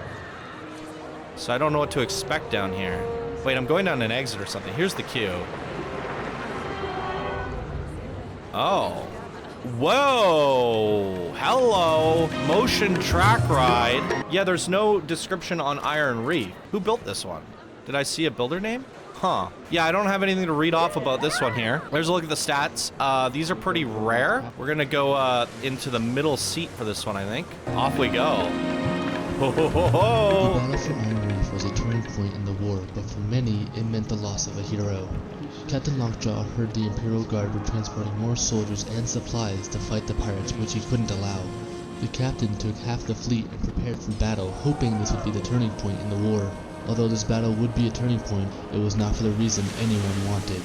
so I don't know what to expect down here. Wait, I'm going down an exit or something. Here's the queue. Oh. Whoa! Hello! Motion track ride. Yeah, there's no description on Iron Reef. Who built this one? Did I see a builder name? Huh. Yeah, I don't have anything to read off about this one here. There's a look at the stats. These are pretty rare. We're gonna go into the middle seat for this one, I think. Off we go. Ho ho ho ho! The battle for Iron Reef was a turning point in the war, but for many, it meant the loss of a hero. Captain Lockjaw heard the Imperial Guard were transporting more soldiers and supplies to fight the pirates, which he couldn't allow. The captain took half the fleet and prepared for battle, hoping this would be the turning point in the war. Although this battle would be a turning point, it was not for the reason anyone wanted.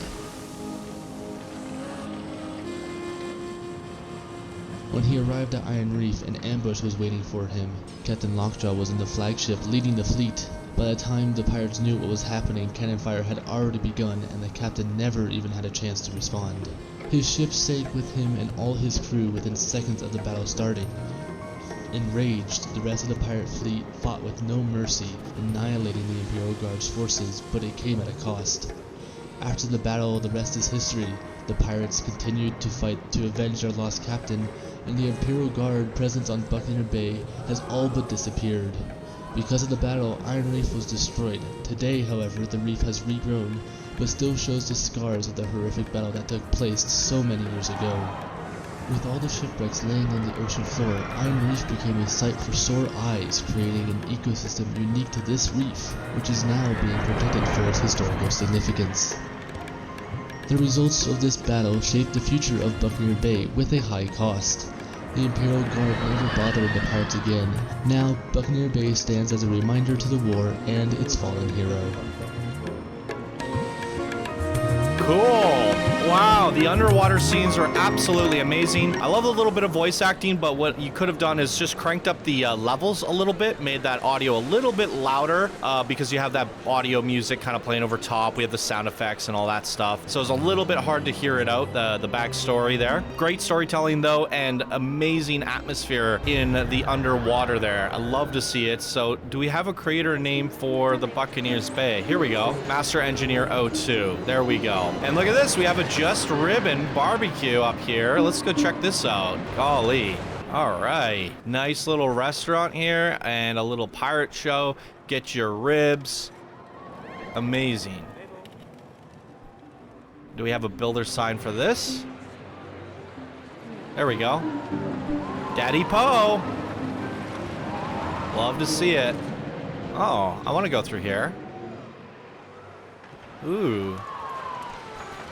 When he arrived at Iron Reef, an ambush was waiting for him. Captain Lockjaw was in the flagship leading the fleet. By the time the pirates knew what was happening, cannon fire had already begun and the captain never even had a chance to respond. His ship sank with him and all his crew within seconds of the battle starting. Enraged, the rest of the pirate fleet fought with no mercy, annihilating the Imperial Guard's forces, but it came at a cost. After the battle, the rest is history. The pirates continued to fight to avenge their lost captain, and the Imperial Guard presence on Buccaneer Bay has all but disappeared. Because of the battle, Iron Reef was destroyed. Today, however, the reef has regrown, but still shows the scars of the horrific battle that took place so many years ago. With all the shipwrecks laying on the ocean floor, Iron Reef became a sight for sore eyes, creating an ecosystem unique to this reef, which is now being protected for its historical significance. The results of this battle shaped the future of Buccaneer Bay with a high cost. The Imperial Guard never bothered the pirates again. Now, Buccaneer Bay stands as a reminder to the war and its fallen hero. Cool. Wow, the underwater scenes are absolutely amazing. I love a little bit of voice acting, but what you could have done is just cranked up the levels a little bit, made that audio a little bit louder because you have that audio music kind of playing over top. We have the sound effects and all that stuff. So it's a little bit hard to hear it out, the backstory there. Great storytelling though, and amazing atmosphere in the underwater there. I love to see it. So do we have a creator name for the Buccaneers Bay? Here we go. Master Engineer 02. There we go. And look at this, we have a Just Ribbon barbecue up here. Let's go check this out. Golly. All right. Nice little restaurant here and a little pirate show. Get your ribs. Amazing. Do we have a builder sign for this? There we go. Dada Poe. Love to see it. Oh, I want to go through here. Ooh.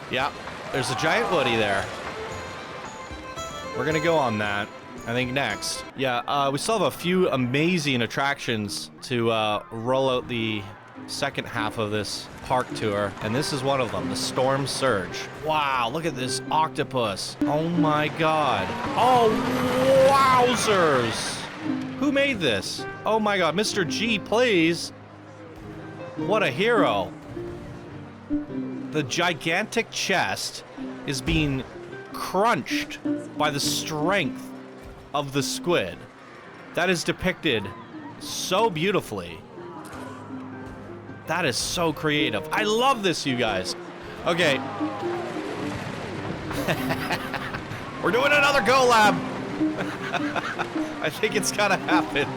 Yeah, there's a giant Woody there. We're gonna go on that, I think, next. Yeah, we still have a few amazing attractions to roll out the second half of this park tour, and this is one of them, the Storm Surge. Wow, look at this octopus. Oh my god. Oh, wowzers. Who made this? Oh my god, Mr. G, please. What a hero. The gigantic chest is being crunched by the strength of the squid. That is depicted so beautifully. That is so creative. I love this, you guys. Okay. We're doing another collab. I think it's gotta happen.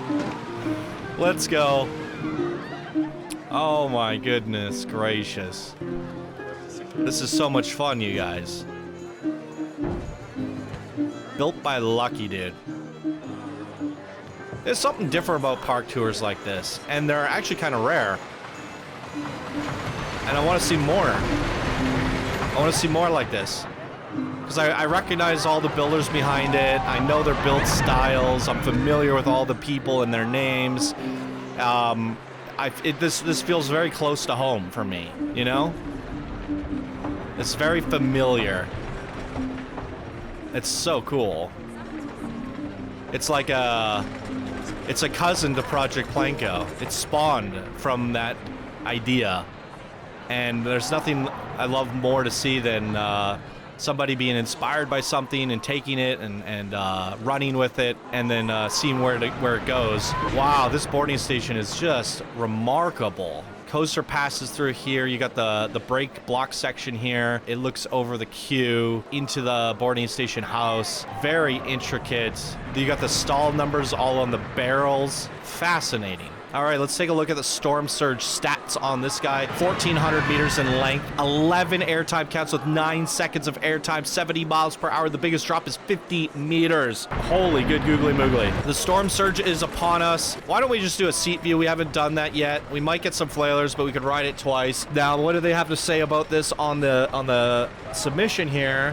Let's go. Oh my goodness gracious. This is so much fun, you guys. Built by LuckyDude. There's something different about park tours like this, and they're actually kind of rare. And I want to see more. I want to see more like this. Because I recognize all the builders behind it. I know their build styles. I'm familiar with all the people and their names. This feels very close to home for me, you know? It's very familiar. It's so cool. It's like it's a cousin to Project Planko. It spawned from that idea. And there's nothing I love more to see than somebody being inspired by something and taking it and running with it and then seeing where it goes. Wow, this boarding station is just remarkable. Coaster passes through here. You got the brake block section here. It looks over the queue into the boarding station house. Very intricate. You got the stall numbers all on the barrels. Fascinating. All right, let's take a look at the storm surge stats on this guy. 1,400 meters in length, 11 airtime counts with 9 seconds of airtime, 70 miles per hour. The biggest drop is 50 meters. Holy good googly moogly. The storm surge is upon us. Why don't we just do a seat view? We haven't done that yet. We might get some flailers, but we could ride it twice. Now, what do they have to say about this on the submission here?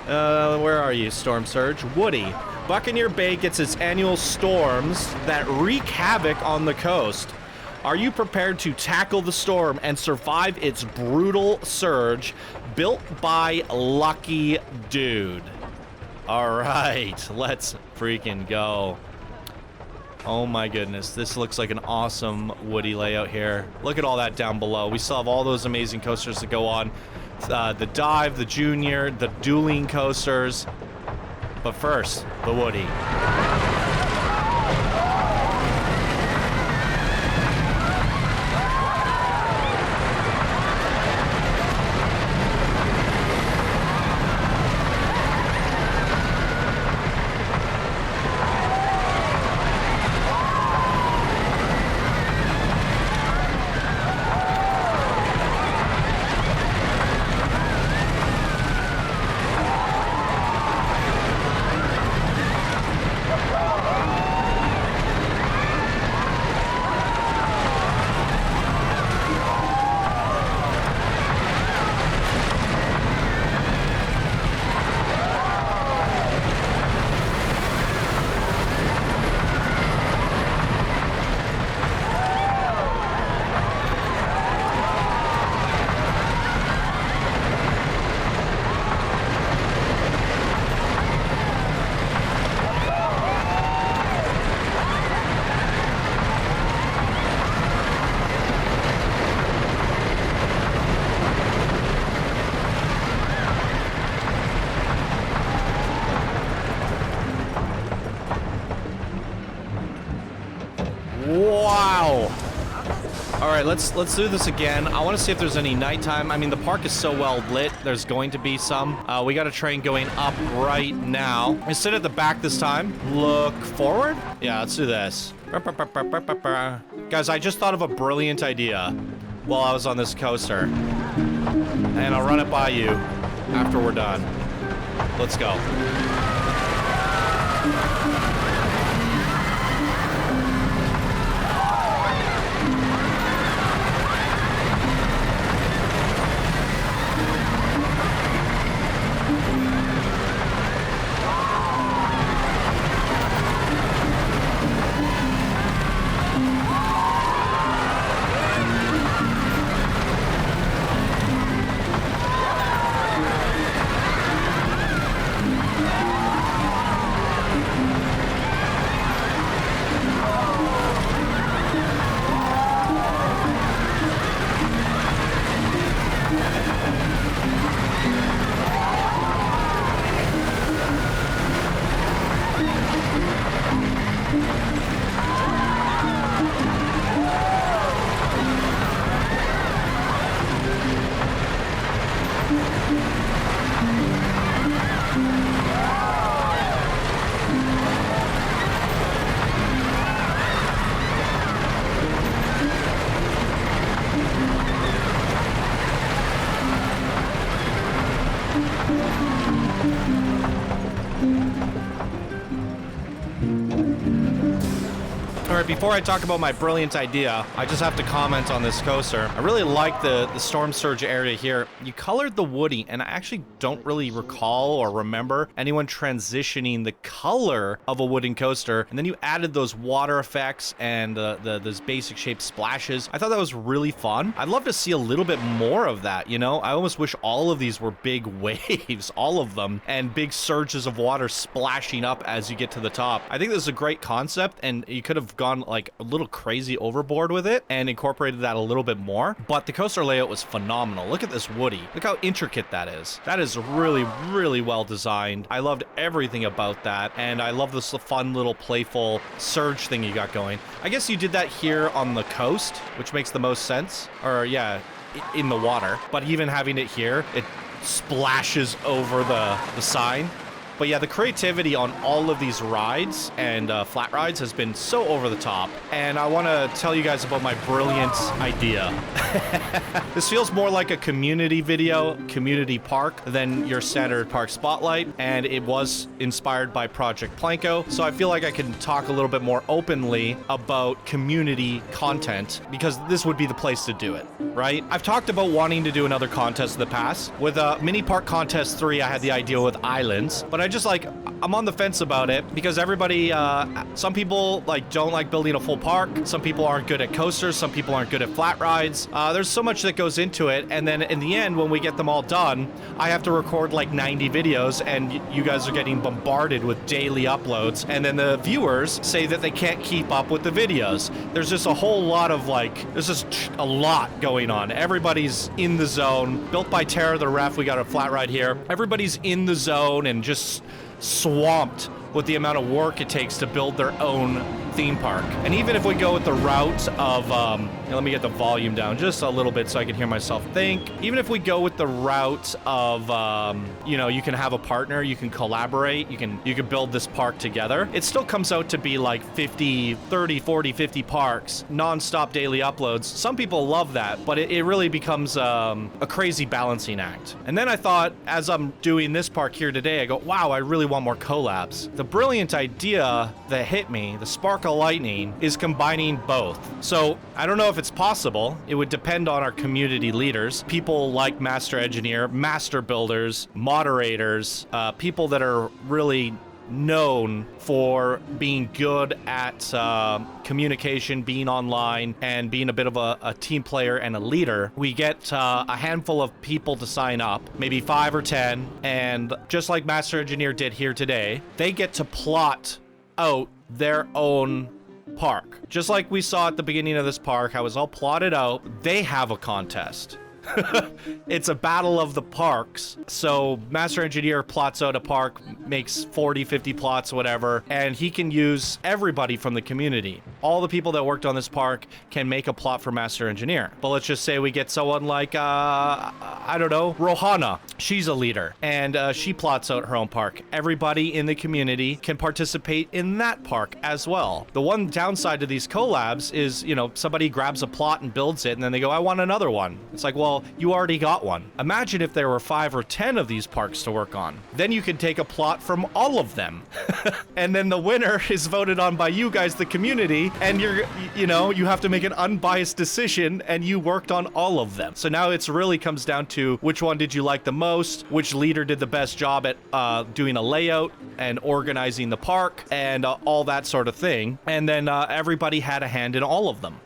Where are you, storm surge? Woody. Buccaneer Bay gets its annual storms that wreak havoc on the coast. Are you prepared to tackle the storm and survive its brutal surge? Built by LuckyDude. All right, let's freaking go. Oh my goodness, this looks like an awesome Woody layout here. Look at all that down below. We still have all those amazing coasters to go on. The dive, the junior, the dueling coasters. But first, the Woody. Wow. All right, let's do this again. I want to see if there's any nighttime. I mean, the park is so well lit. There's going to be some. We got a train going up right now. I sit at the back this time. Look forward. Yeah, let's do this. Guys, I just thought of a brilliant idea while I was on this coaster. And I'll run it by you after we're done. Let's go. Anyway, before I talk about my brilliant idea, I just have to comment on this coaster. I really like the storm surge area here. You colored the woody, and I actually don't really recall or remember anyone transitioning the color of a wooden coaster, and then you added those water effects and those basic shaped splashes. I thought that was really fun. I'd love to see a little bit more of that, you know? I almost wish all of these were big waves, all of them, and big surges of water splashing up as you get to the top. I think this is a great concept, and you could have gone like a little crazy overboard with it and incorporated that a little bit more, but the coaster layout was phenomenal. Look at this woody. Look how intricate that is. That is really, really well designed. I loved everything about that, and I love this fun little playful surge thing you got going. I guess you did that here on the coast, which makes the most sense, or yeah, in the water, but even having it here, it splashes over the sign. But yeah, the creativity on all of these rides and flat rides has been so over the top. And I want to tell you guys about my brilliant idea. This feels more like a community video, community park, than your standard park spotlight. And it was inspired by Project Planko. So I feel like I can talk a little bit more openly about community content, because this would be the place to do it, right? I've talked about wanting to do another contest in the past. With Mini Park Contest 3, I had the idea with islands, but I'm on the fence about it because everybody, some people don't like building a full park. Some people aren't good at coasters. Some people aren't good at flat rides. There's so much that goes into it. And then in the end, when we get them all done, I have to record like 90 videos, and you guys are getting bombarded with daily uploads. And then the viewers say that they can't keep up with the videos. There's just a whole lot of there's just a lot going on. Everybody's in the zone. Built by Tara the Ref, we got a flat ride here. Everybody's in the zone and just swamped with the amount of work it takes to build their own theme park. And even if we go with the route of, let me get the volume down just a little bit so I can hear myself think. Even if we go with the route of, you can have a partner, you can collaborate, you can build this park together. It still comes out to be like 50, 30, 40, 50 parks, non-stop daily uploads. Some people love that, but it really becomes a crazy balancing act. And then I thought, as I'm doing this park here today, I go, wow, I really want more collabs. The brilliant idea that hit me, the spark of lightning, is combining both. So I don't know if it's possible. It would depend on our community leaders, people like Master Engineer, Master Builders, moderators, people that are really known for being good at communication, being online, and being a bit of a team player and a leader. We get a handful of people to sign up, maybe 5 or 10, and just like Master Engineer did here today, they get to plot out their own park. Just like we saw at the beginning of this park, how it was all plotted out, they have a contest. It's a battle of the parks. So Master Engineer plots out a park, makes 40, 50 plots, whatever, and he can use everybody from the community. All the people that worked on this park can make a plot for Master Engineer. But let's just say we get someone like, I don't know, Rohana. She's a leader, and she plots out her own park. Everybody in the community can participate in that park as well. The one downside to these collabs is, somebody grabs a plot and builds it, and then they go, I want another one. It's like, well, you already got one. Imagine if there were 5 or 10 of these parks to work on. Then you could take a plot from all of them. And then the winner is voted on by you guys, the community, and you have to make an unbiased decision, and you worked on all of them. So now it's really comes down to which one did you like the most, which leader did the best job at doing a layout and organizing the park, and all that sort of thing. And then everybody had a hand in all of them.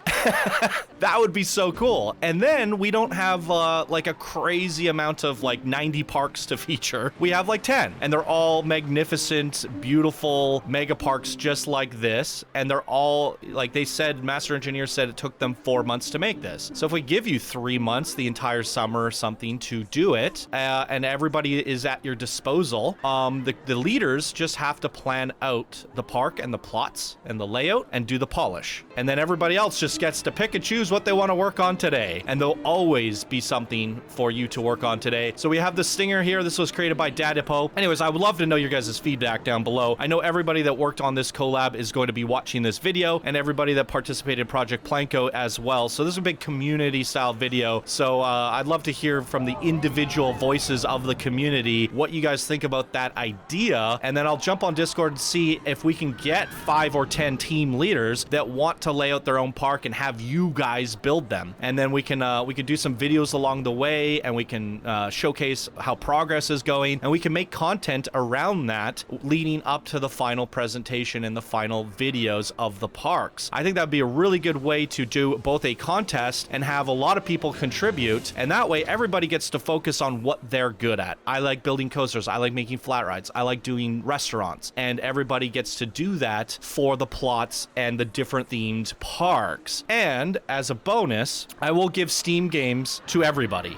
That would be so cool. And then we don't have a crazy amount of 90 parks to feature. We have 10, and they're all magnificent, beautiful mega parks just like this. And they're all, they said, Master Engineer said it took them 4 months to make this. So if we give you 3 months, the entire summer or something to do it, and everybody is at your disposal, the leaders just have to plan out the park and the plots and the layout and do the polish. And then everybody else just gets to pick and choose users what they want to work on today, and there'll always be something for you to work on today. So we have the Stinger here. This was created by Dada Poe. Anyways, I would love to know your guys' feedback down below. I know everybody that worked on this collab is going to be watching this video, and everybody that participated in Project Planko as well. So this is a big community style video. So I'd love to hear from the individual voices of the community what you guys think about that idea, and then I'll jump on Discord and see if we can get 5 or 10 team leaders that want to lay out their own park and have you guys build them, and then we can do some videos along the way, and we can showcase how progress is going, and we can make content around that leading up to the final presentation and the final videos of the parks. I think that would be a really good way to do both a contest and have a lot of people contribute, and that way everybody gets to focus on what they're good at. I like building coasters, I like making flat rides, I like doing restaurants, and everybody gets to do that for the plots and the different themed parks. And as a bonus, I will give Steam games to everybody.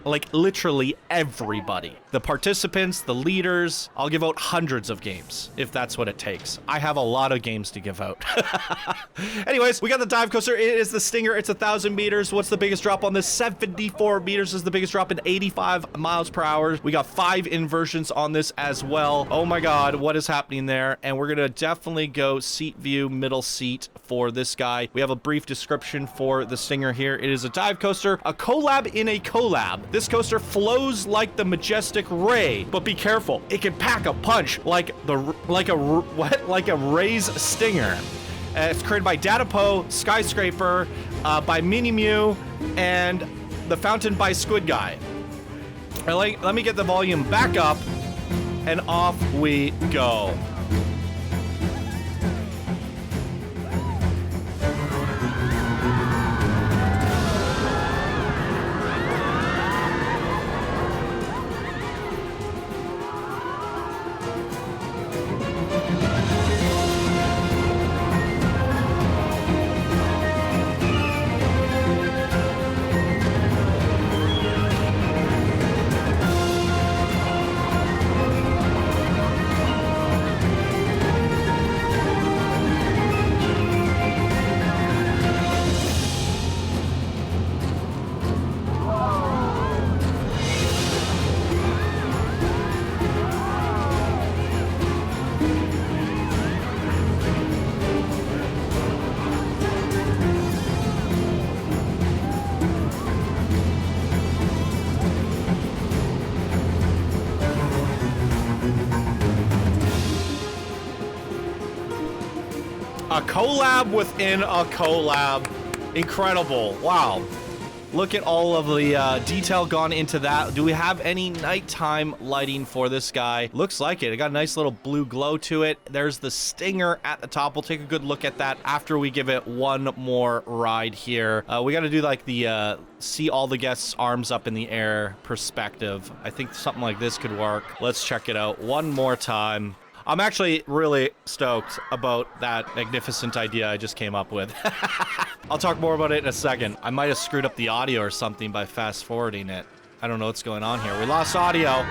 Like literally everybody. The participants, the leaders, I'll give out hundreds of games if that's what it takes. I have a lot of games to give out. Anyways, we got the dive coaster. It is the Stinger. It's 1,000 meters. What's the biggest drop on this? 74 meters is the biggest drop in 85 miles per hour. We got 5 inversions on this as well. Oh my God, what is happening there? And we're gonna definitely go seat view, middle seat for this guy. We have a brief description for the Stinger here. It is a dive coaster, a collab in a collab. This coaster flows like the majestic ray, but be careful. It can pack a punch like a Ray's Stinger. It's created by Dada Poe, Skyscraper, by Miumiumiu, and the Fountain by Squid guy. Let me get the volume back up, and off we go. A collab within a collab. Incredible. Wow. Look at all of the detail gone into that. Do we have any nighttime lighting for this guy? Looks like it. It got a nice little blue glow to it. There's the Stinger at the top. We'll take a good look at that after we give it one more ride here. We got to do like the see all the guests' arms up in the air perspective. I think something like this could work. Let's check it out one more time. I'm actually really stoked about that magnificent idea I just came up with. I'll talk more about it in a second. I might have screwed up the audio or something by fast forwarding it. I don't know what's going on here. We lost audio.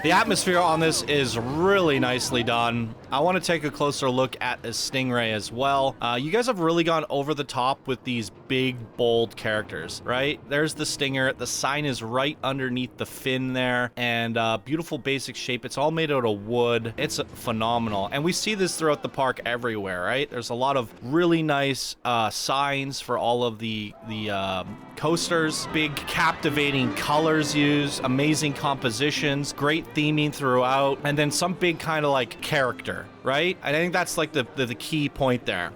The atmosphere on this is really nicely done. I want to take a closer look at a stingray as well. You guys have really gone over the top with these big, bold characters, right? There's the stinger. The sign is right underneath the fin there, and beautiful basic shape. It's all made out of wood. It's phenomenal, and we see this throughout the park everywhere, right? There's a lot of really nice signs for all of the coasters, big captivating colors used, amazing compositions, great theming throughout, and then some big kind of like character, right? I think that's like the key point there.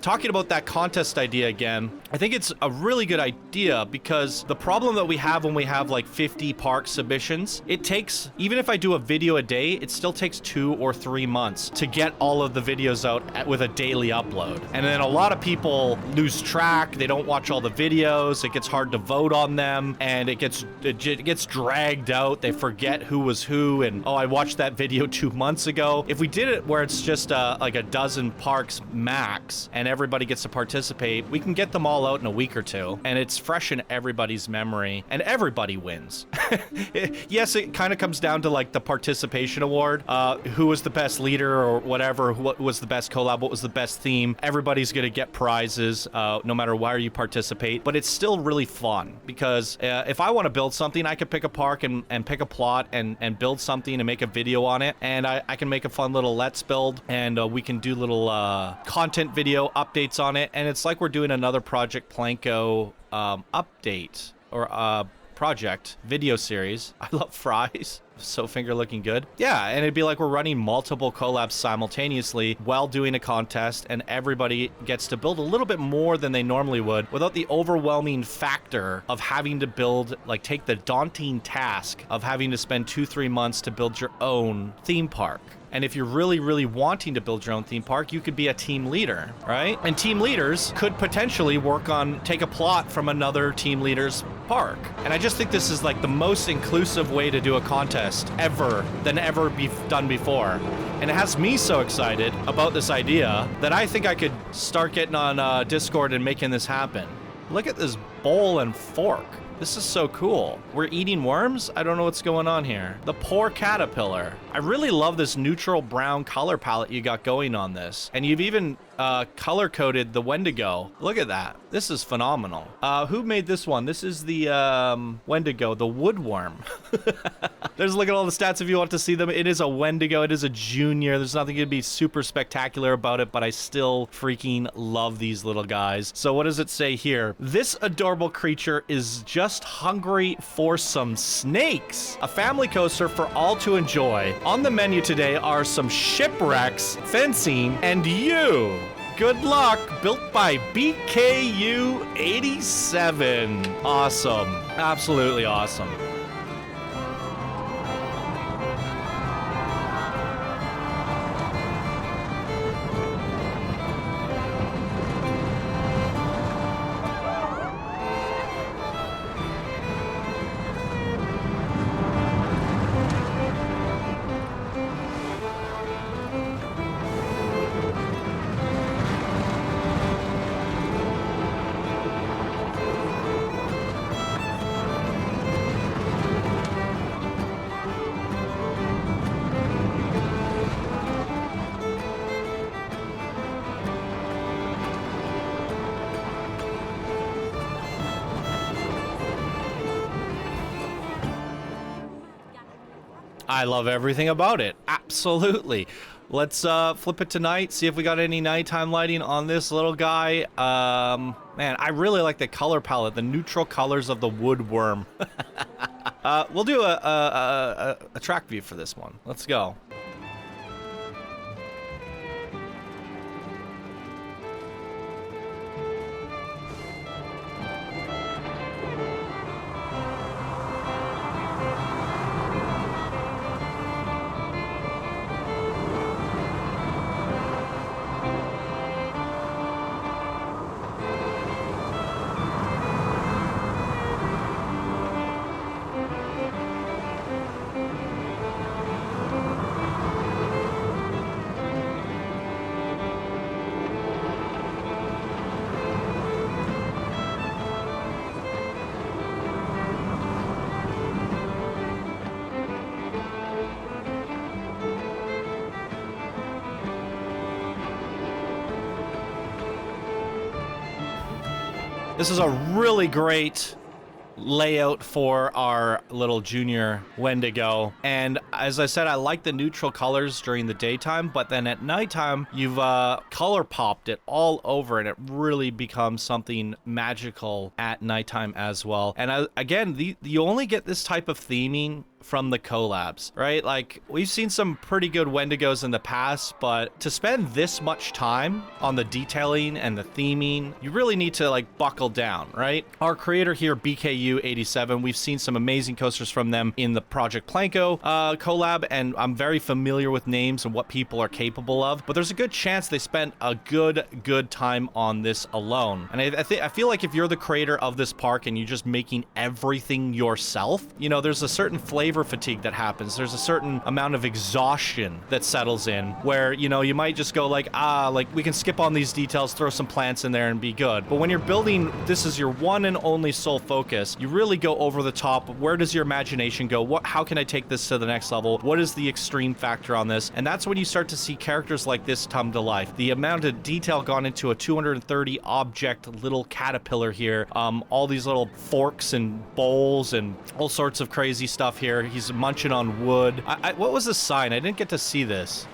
Talking about that contest idea again, I think it's a really good idea because the problem that we have when we have like 50 park submissions, it takes, even if I do a video a day, it still takes 2 or 3 months to get all of the videos out with a daily upload. And then a lot of people lose track, they don't watch all the videos, it gets hard to vote on them, and it gets dragged out, they forget who was who, and oh, I watched that video 2 months ago. If we did it where it's just like a dozen parks max and everybody gets to participate, we can get them all out in a week or two, and it's fresh in everybody's memory, and everybody wins. Yes, it kind of comes down to like the participation award, who was the best leader or whatever, what was the best collab, what was the best theme. Everybody's gonna get prizes no matter where you participate, but it's still really fun because if I want to build something, I could pick a park and pick a plot and build something and make a video on it, and I can make a fun little let's build, and we can do little content video updates on it, and it's like we're doing another Project Planko update or project video series. I love fries. So finger looking good. Yeah, and it'd be like we're running multiple collabs simultaneously while doing a contest, and everybody gets to build a little bit more than they normally would without the overwhelming factor of having to build, like take the daunting task of having to spend 2-3 months to build your own theme park. And if you're really, really wanting to build your own theme park, you could be a team leader, right? And team leaders could potentially take a plot from another team leader's park. And I just think this is like the most inclusive way to do a contest ever be done before. And it has me so excited about this idea that I think I could start getting on Discord and making this happen. Look at this bowl and fork. This is so cool. We're eating worms? I don't know what's going on here. The poor caterpillar. I really love this neutral brown color palette you got going on this. And you've even color coded the Wendigo. Look at that. This is phenomenal. Who made this one? This is the Wendigo, the Woodworm. There's look at all the stats if you want to see them. It is a Wendigo. It is a junior. There's nothing to be super spectacular about it, but I still freaking love these little guys. So what does it say here? This adorable creature is just hungry for some snakes. A family coaster for all to enjoy. On the menu today are some shipwrecks, fencing, and you. Good luck, built by BKU87. Awesome. Absolutely awesome. I love everything about it. Absolutely. Let's flip it to night, see if we got any nighttime lighting on this little guy. Man, I really like the color palette, the neutral colors of the Woodworm. We'll do a track view for this one. Let's go. This is a really great layout for our little junior Wendigo, and as I said, I like the neutral colors during the daytime, but then at nighttime you've color popped it all over and it really becomes something magical at nighttime as well. And again, you only get this type of theming from the collabs, right? Like, we've seen some pretty good Wendigos in the past, but to spend this much time on the detailing and the theming, you really need to like buckle down, right? Our creator here, BKU87, we've seen some amazing coasters from them in the Project Planko collab, and I'm very familiar with names and what people are capable of, but there's a good chance they spent a good time on this alone. And I feel like if you're the creator of this park and you're just making everything yourself, you know, there's a certain flavor fatigue that happens. There's a certain amount of exhaustion that settles in where, you know, you might just go like, like we can skip on these details, throw some plants in there and be good. But when you're building, this is your one and only sole focus, you really go over the top. Where does your imagination go? How can I take this to the next level? What is the extreme factor on this? And that's when you start to see characters like this come to life. The amount of detail gone into a 230 object little caterpillar here, all these little forks and bowls and all sorts of crazy stuff here. He's munching on wood. What was the sign? I didn't get to see this.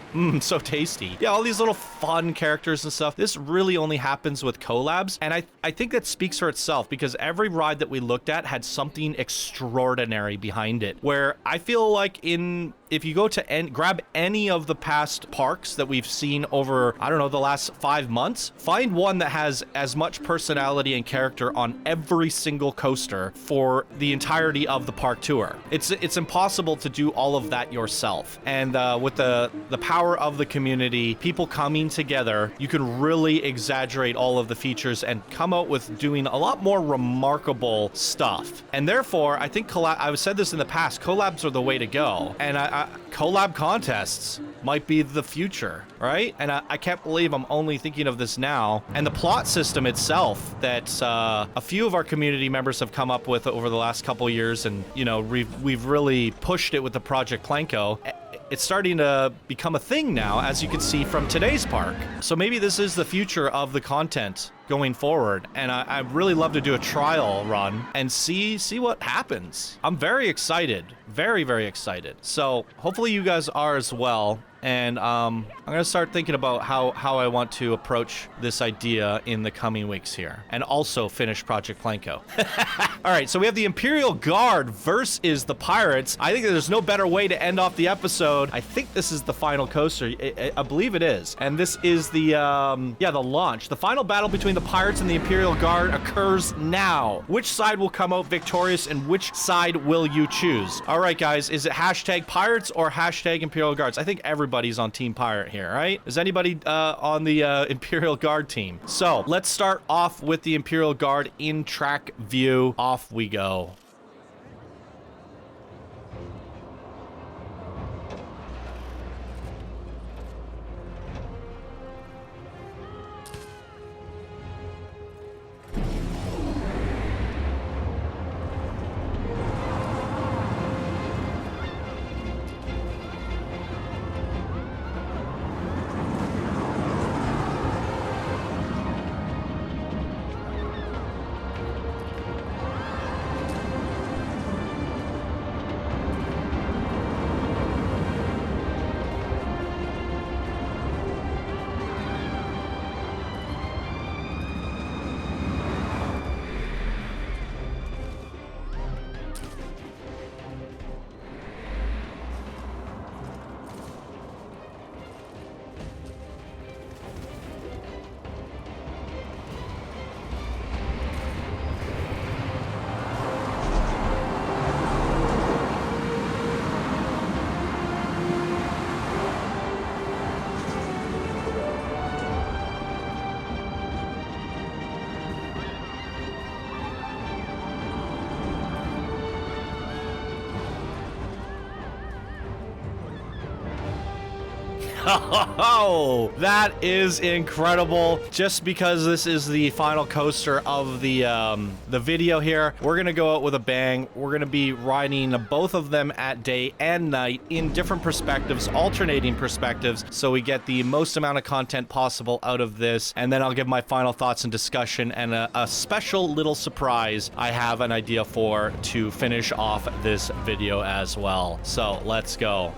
So tasty. Yeah, all these little fun characters and stuff. This really only happens with collabs, and I think that speaks for itself, because every ride that we looked at had something extraordinary behind it, where I feel like if you go to grab any of the past parks that we've seen over, I don't know, the last 5 months, find one that has as much personality and character on every single coaster for the entirety of the park tour. It's impossible to do all of that yourself, and with the power of the community, people coming together, you can really exaggerate all of the features and come out with doing a lot more remarkable stuff. And therefore, I think I've said this in the past, collabs are the way to go, and collab contests might be the future, right? And I can't believe I'm only thinking of this now. And the plot system itself that a few of our community members have come up with over the last couple years, and you know, we've really pushed it with the Project Planko. It's starting to become a thing now, as you can see from today's park. So maybe this is the future of the content going forward, and I'd really love to do a trial run and see what happens. I'm very excited, very excited. So hopefully you guys are as well. And I'm gonna start thinking about how I want to approach this idea in the coming weeks here, and also finish Project Planko. All right, so we have the Imperial Guard versus the Pirates. I think there's no better way to end off the episode. I think this is the final coaster. I believe it is, and this is the the launch. The final battle between the Pirates and the Imperial Guard occurs now. Which side will come out victorious, and which side will you choose? All right, guys, is it hashtag Pirates or hashtag Imperial Guards? I think everybody's on Team Pirate here, right? Is anybody on the Imperial Guard team? So let's start off with the Imperial Guard in track view. Off we go. Oh, that is incredible. Just because this is the final coaster of the video here, we're gonna go out with a bang. We're gonna be riding both of them at day and night in different perspectives, alternating perspectives, so we get the most amount of content possible out of this. And then I'll give my final thoughts and discussion, and a special little surprise I have an idea for to finish off this video as well. So let's go.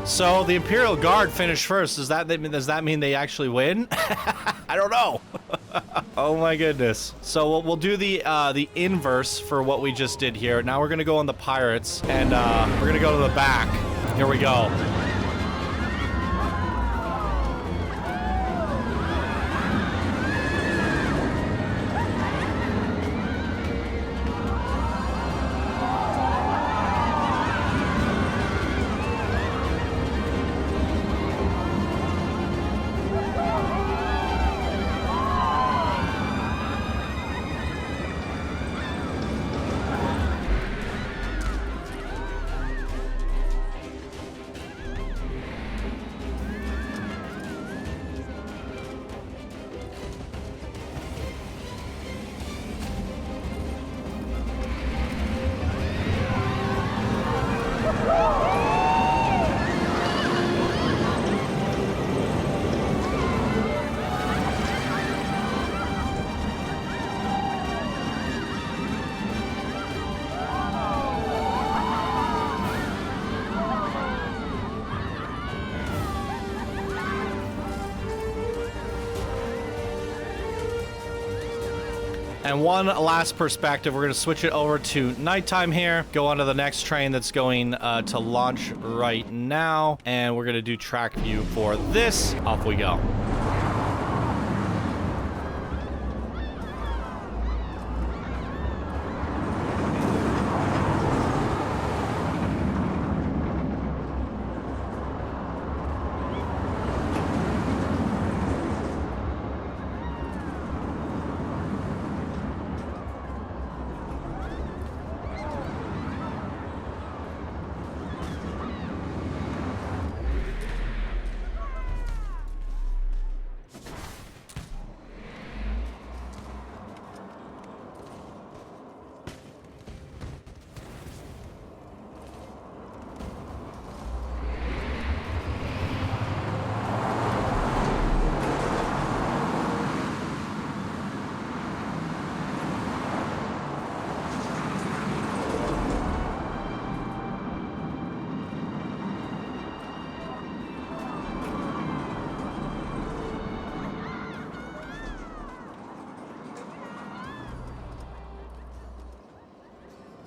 So the Imperial Guard finished first. Does that mean they actually win? I don't know. Oh my goodness. So we'll do the inverse for what we just did here. Now we're gonna go on the pirates, and we're gonna go to the back. Here we go. And one last perspective, we're going to switch it over to nighttime here, go on to the next train that's going to launch right now, and we're going to do track view for this. Off we go.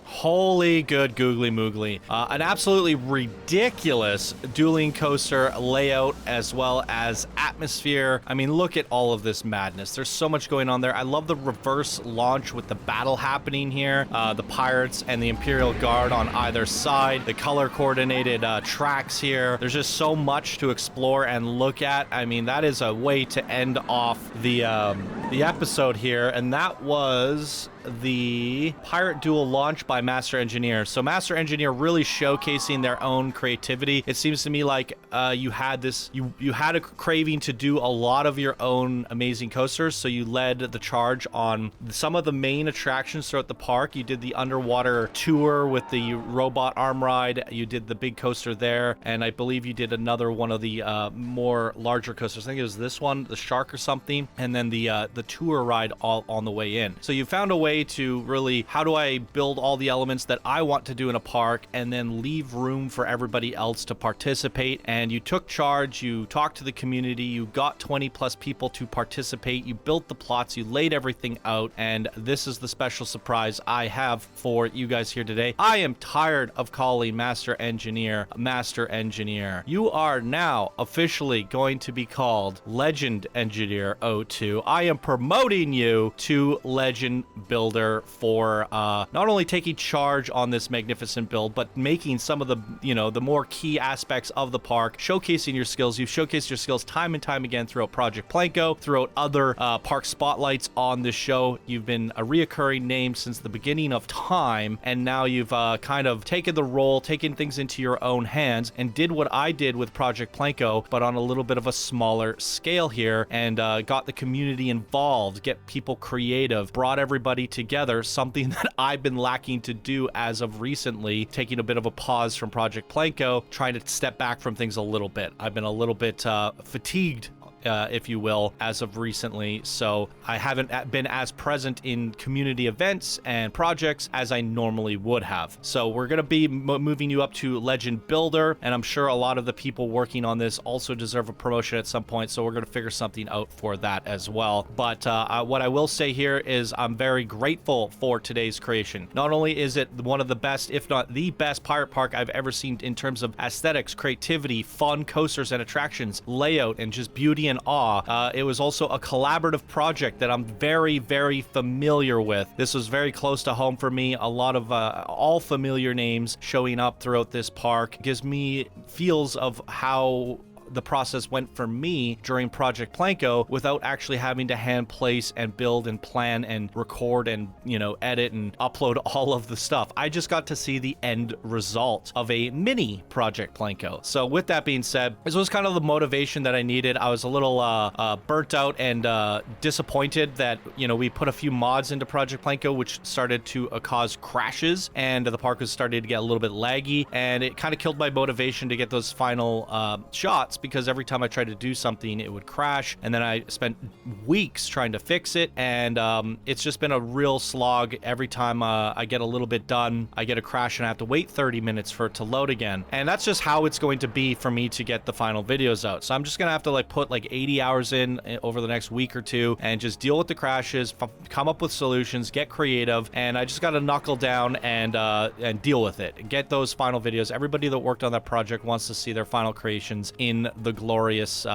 Holy good googly moogly. An absolutely ridiculous dueling coaster layout as well as atmosphere. I mean, look at all of this madness. There's so much going on there. I love the reverse launch with the battle happening here. The pirates and the Imperial Guard on either side. The color coordinated tracks here. There's just so much to explore and look at. I mean, that is a way to end off the episode here. And that was the Pirate Duel launch by Master Engineer. So Master Engineer really showcasing their own creativity. It seems to me like you had this, you had a craving to do a lot of your own amazing coasters, so you led the charge on some of the main attractions throughout the park. You did the underwater tour with the robot arm ride, you did the big coaster there, and I believe you did another one of the more larger coasters. I think it was this one, the shark or something, and then the tour ride all on the way in. So you found a way to really, how do I build all the elements that I want to do in a park and then leave room for everybody else to participate? And you took charge, you talked to the community, you got 20 plus people to participate, you built the plots, you laid everything out, and this is the special surprise I have for you guys here today. I am tired of calling Master Engineer Master Engineer. You are now officially going to be called Legend Engineer 02. I am promoting you to Legend Builder for not only taking charge on this magnificent build, but making some of the, you know, the more key aspects of the park, showcasing your skills. You've showcased your skills time and time again throughout Project Planko, throughout other park spotlights on this show. You've been a reoccurring name since the beginning of time, and now you've kind of taken the role, taken things into your own hands, and did what I did with Project Planko, but on a little bit of a smaller scale here, and got the community involved, get people creative, brought everybody together, something that I've been lacking to do as of recently, taking a bit of a pause from Project Planko, trying to step back from things a little bit. I've been a little bit fatigued, if you will, as of recently, so I haven't been as present in community events and projects as I normally would have. So we're going to be moving you up to Legend Builder, and I'm sure a lot of the people working on this also deserve a promotion at some point, so we're going to figure something out for that as well. But what I will say here is I'm very grateful for today's creation. Not only is it one of the best, if not the best pirate park I've ever seen in terms of aesthetics, creativity, fun coasters and attractions, layout, and just beauty and awe. It was also a collaborative project that I'm very, very familiar with. This was very close to home for me. A lot of all familiar names showing up throughout this park gives me feels of how the process went for me during Project Planko without actually having to hand place and build and plan and record and, you know, edit and upload all of the stuff. I just got to see the end result of a mini Project Planko. So with that being said, this was kind of the motivation that I needed. I was a little burnt out and disappointed that, you know, we put a few mods into Project Planko which started to cause crashes, and the park was starting to get a little bit laggy, and it kind of killed my motivation to get those final shots, because every time I tried to do something it would crash, and then I spent weeks trying to fix it, and it's just been a real slog. Every time I get a little bit done, I get a crash and I have to wait 30 minutes for it to load again, and that's just how it's going to be for me to get the final videos out. So I'm just gonna have to like put like 80 hours in over the next week or two and just deal with the crashes, come up with solutions, get creative, and I just gotta knuckle down and deal with it, get those final videos. Everybody that worked on that project wants to see their final creations in the glorious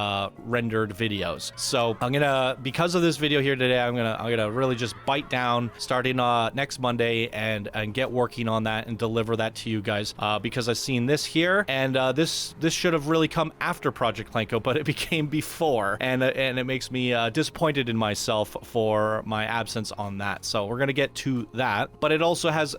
rendered videos. So I'm gonna, because of this video here today, I'm gonna really just bite down starting next Monday and get working on that and deliver that to you guys, because I've seen this here, and this should have really come after Project Planko, but it became before, and it makes me disappointed in myself for my absence on that. So we're gonna get to that, but it also has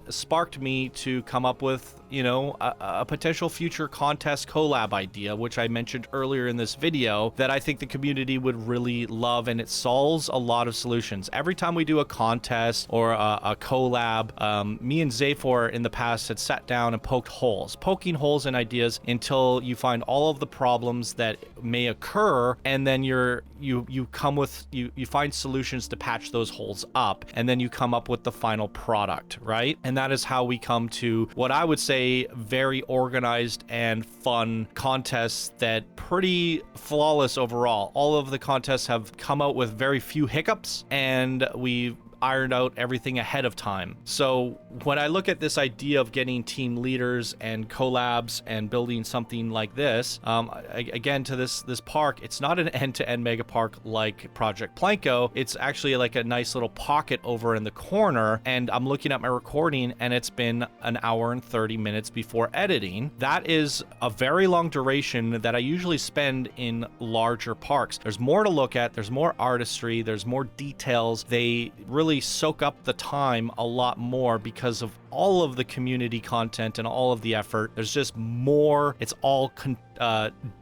sparked me to come up with, you know, a potential future contest collab idea, which I mentioned earlier in this video, that I think the community would really love, and it solves a lot of solutions. Every time we do a contest or a collab, me and Zafor in the past had sat down and poking holes in ideas until you find all of the problems that may occur, and then you find solutions to patch those holes up, and then you come up with the final product, right? And that is how we come to what I would say very organized and fun contests that pretty flawless overall. All of the contests have come out with very few hiccups, and we've ironed out everything ahead of time. So when I look at this idea of getting team leaders and collabs and building something like this, again, to this park, it's not an end-to-end mega park like Project Planko. It's actually like a nice little pocket over in the corner, and I'm looking at my recording and it's been an hour and 30 minutes before editing. That is a very long duration that I usually spend in larger parks. There's more to look at, there's more artistry, there's more details. They really really soak up the time a lot more because of all of the community content and all of the effort. There's just more. It's all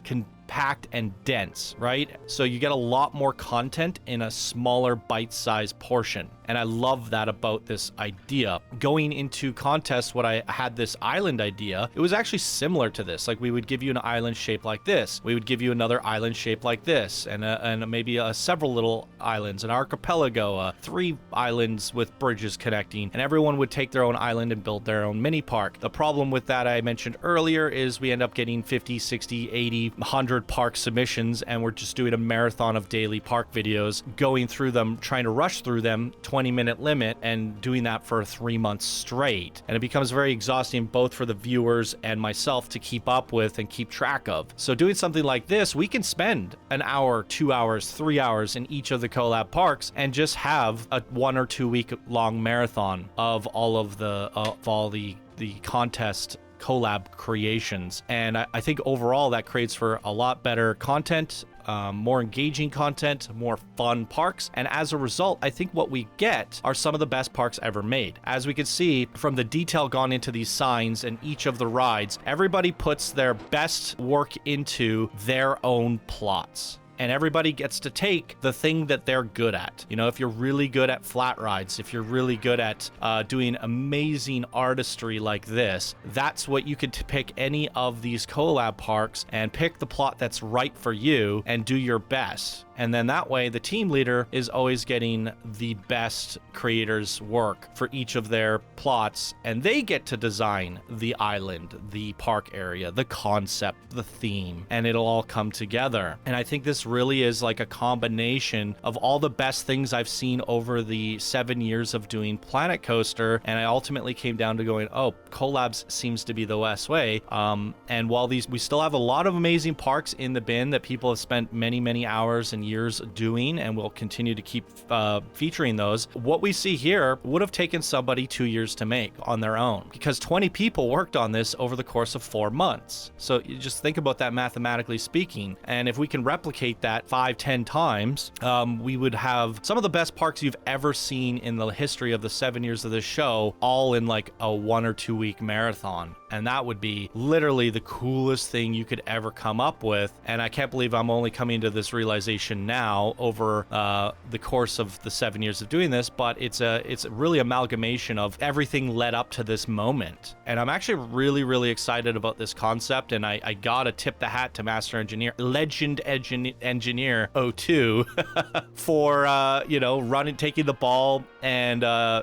compact and dense, right? So you get a lot more content in a smaller bite-sized portion. And I love that about this idea. Going into contests, when I had this island idea, it was actually similar to this. Like, we would give you an island shape like this. We would give you another island shape like this, and maybe several little islands, an archipelago, 3 islands with bridges connecting, and everyone would take their own island and build their own mini park. The problem with that I mentioned earlier is we end up getting 50, 60, 80, 100 park submissions, and we're just doing a marathon of daily park videos, going through them, trying to rush through them, 20-minute limit, and doing that for 3 months straight. And it becomes very exhausting both for the viewers and myself to keep up with and keep track of. So doing something like this, we can spend an hour, 2 hours, 3 hours in each of the collab parks and just have a 1 or 2 week long marathon of all the contest collab creations. And I think overall that creates for a lot better content, more engaging content, more fun parks. And as a result, I think what we get are some of the best parks ever made. As we can see from the detail gone into these signs and each of the rides, everybody puts their best work into their own plots. And everybody gets to take the thing that they're good at. You know, if you're really good at flat rides, if you're really good at doing amazing artistry like this, that's what you could pick any of these collab parks and pick the plot that's right for you and do your best. And then that way, the team leader is always getting the best creators' work for each of their plots, and they get to design the island, the park area, the concept, the theme, and it'll all come together. And I think this really is like a combination of all the best things I've seen over the 7 years of doing Planet Coaster, and I ultimately came down to going, oh, collabs seems to be the best way. And while we still have a lot of amazing parks in the bin that people have spent many, many hours and years doing, and we'll continue to keep featuring those, what we see here would have taken somebody 2 years to make on their own, because 20 people worked on this over the course of 4 months. So you just think about that mathematically speaking, and if we can replicate that 5-10 times, we would have some of the best parks you've ever seen in the history of the 7 years of this show, all in like a 1 or 2 week marathon. And that would be literally the coolest thing you could ever come up with. And I can't believe I'm only coming to this realization now over the course of the 7 years of doing this, but it's really amalgamation of everything led up to this moment. And I'm actually really, really excited about this concept, and I gotta tip the hat to Master Engineer, Legend Engineer 02 for taking the ball and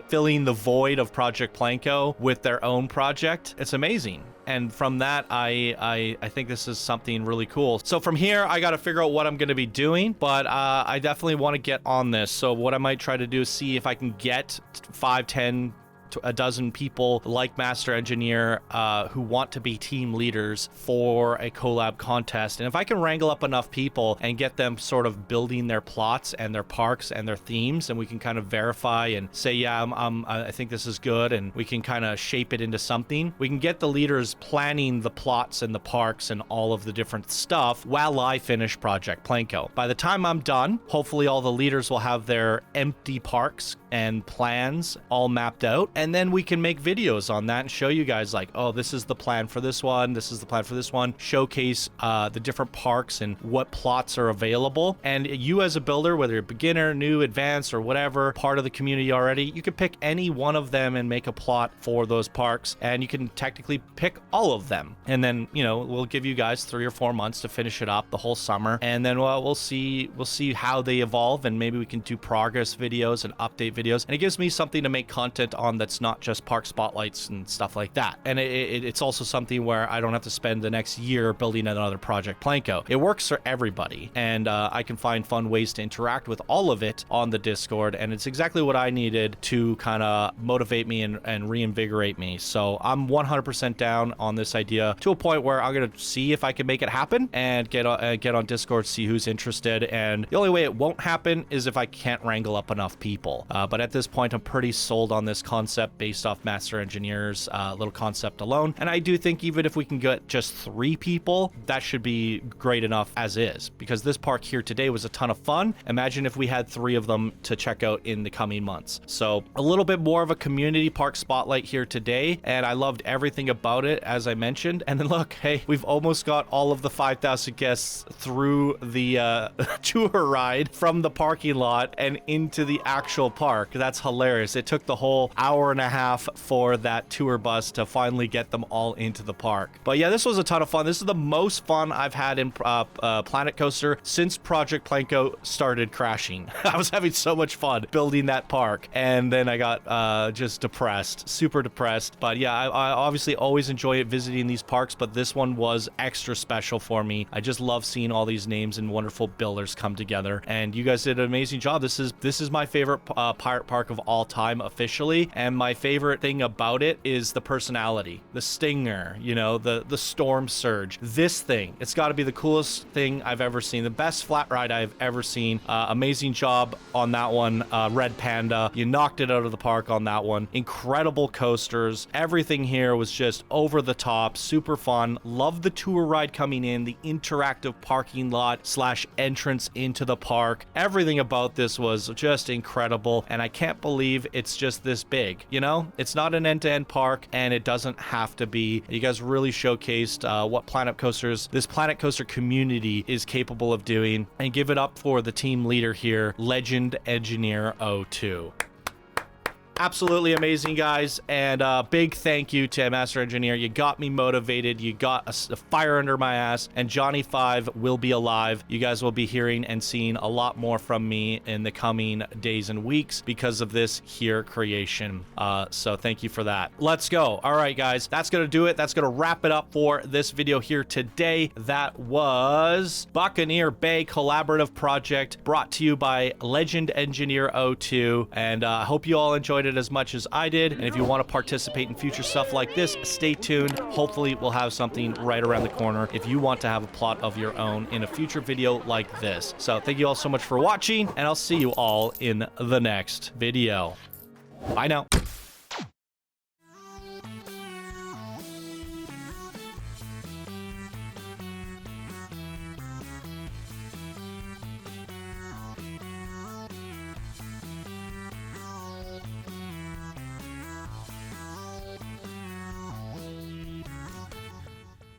filling the void of Project Planko with their own project. It's amazing. And from that, I think this is something really cool. So from here, I got to figure out what I'm going to be doing, but I definitely want to get on this. So what I might try to do is see if I can get 5, 10, a dozen people like Master Engineer who want to be team leaders for a collab contest. And if I can wrangle up enough people and get them sort of building their plots and their parks and their themes, and we can kind of verify and say, yeah, I think this is good, and we can kind of shape it into something. We can get the leaders planning the plots and the parks and all of the different stuff while I finish Project Planko. By the time I'm done, hopefully all the leaders will have their empty parks and plans all mapped out, and then we can make videos on that and show you guys like, oh, this is the plan for this one, this is the plan for this one, showcase the different parks and what plots are available. And you as a builder, whether you're beginner, new, advanced, or whatever, part of the community already, you can pick any one of them and make a plot for those parks, and you can technically pick all of them. And then, we'll give you guys 3 or 4 months to finish it up, the whole summer, and then we'll see how they evolve, and maybe we can do progress videos and update videos. And it gives me something to make content on that's not just park spotlights and stuff like that. And it's also something where I don't have to spend the next year building another Project Planko. It works for everybody, and I can find fun ways to interact with all of it on the Discord, and it's exactly what I needed to kind of motivate me and reinvigorate me. So I'm 100% down on this idea, to a point where I'm going to see if I can make it happen and get on Discord, see who's interested. And the only way it won't happen is if I can't wrangle up enough people. But but at this point, I'm pretty sold on this concept based off Master Engineer's little concept alone. And I do think even if we can get just 3 people, that should be great enough as is, because this park here today was a ton of fun. Imagine if we had 3 of them to check out in the coming months. So a little bit more of a community park spotlight here today, and I loved everything about it, as I mentioned. And then look, hey, we've almost got all of the 5,000 guests through the tour ride from the parking lot and into the actual park. That's hilarious. It took the whole hour and a half for that tour bus to finally get them all into the park. But yeah, this was a ton of fun. This is the most fun I've had in Planet Coaster since Project Planko started crashing. I was having so much fun building that park, and then I got just depressed, super depressed. But yeah, I obviously always enjoy visiting these parks, but this one was extra special for me. I just love seeing all these names and wonderful builders come together, and you guys did an amazing job. This is my favorite pirate park of all time officially, and my favorite thing about it is the personality, the stinger, you know, the storm surge. This thing, it's got to be the coolest thing I've ever seen, the best flat ride I've ever seen. Amazing job on that one, Red Panda. You knocked it out of the park on that one. Incredible coasters. Everything here was just over the top, super fun. Love the tour ride coming in, the interactive parking lot / entrance into the park. Everything about this was just incredible, and I can't believe it's just this big. You know, it's not an end-to-end park, and it doesn't have to be. You guys really showcased what this Planet Coaster community is capable of doing, and give it up for the team leader here, Legend Engineer 02. Absolutely amazing, guys, and big thank you to Master Engineer. You got me motivated, you got a fire under my ass, and Johnny 5 will be alive. You guys will be hearing and seeing a lot more from me in the coming days and weeks because of this here creation. So thank you for that. Let's go. All right, guys, that's gonna do it. That's gonna wrap it up for this video here today. That was Buccaneer Bay Collaborative Project, brought to you by Legend Engineer 02, and I hope you all enjoyed it as much as I did. And if you want to participate in future stuff like this, stay tuned. Hopefully we'll have something right around the corner if you want to have a plot of your own in a future video like this. So thank you all so much for watching, and I'll see you all in the next video. Bye now.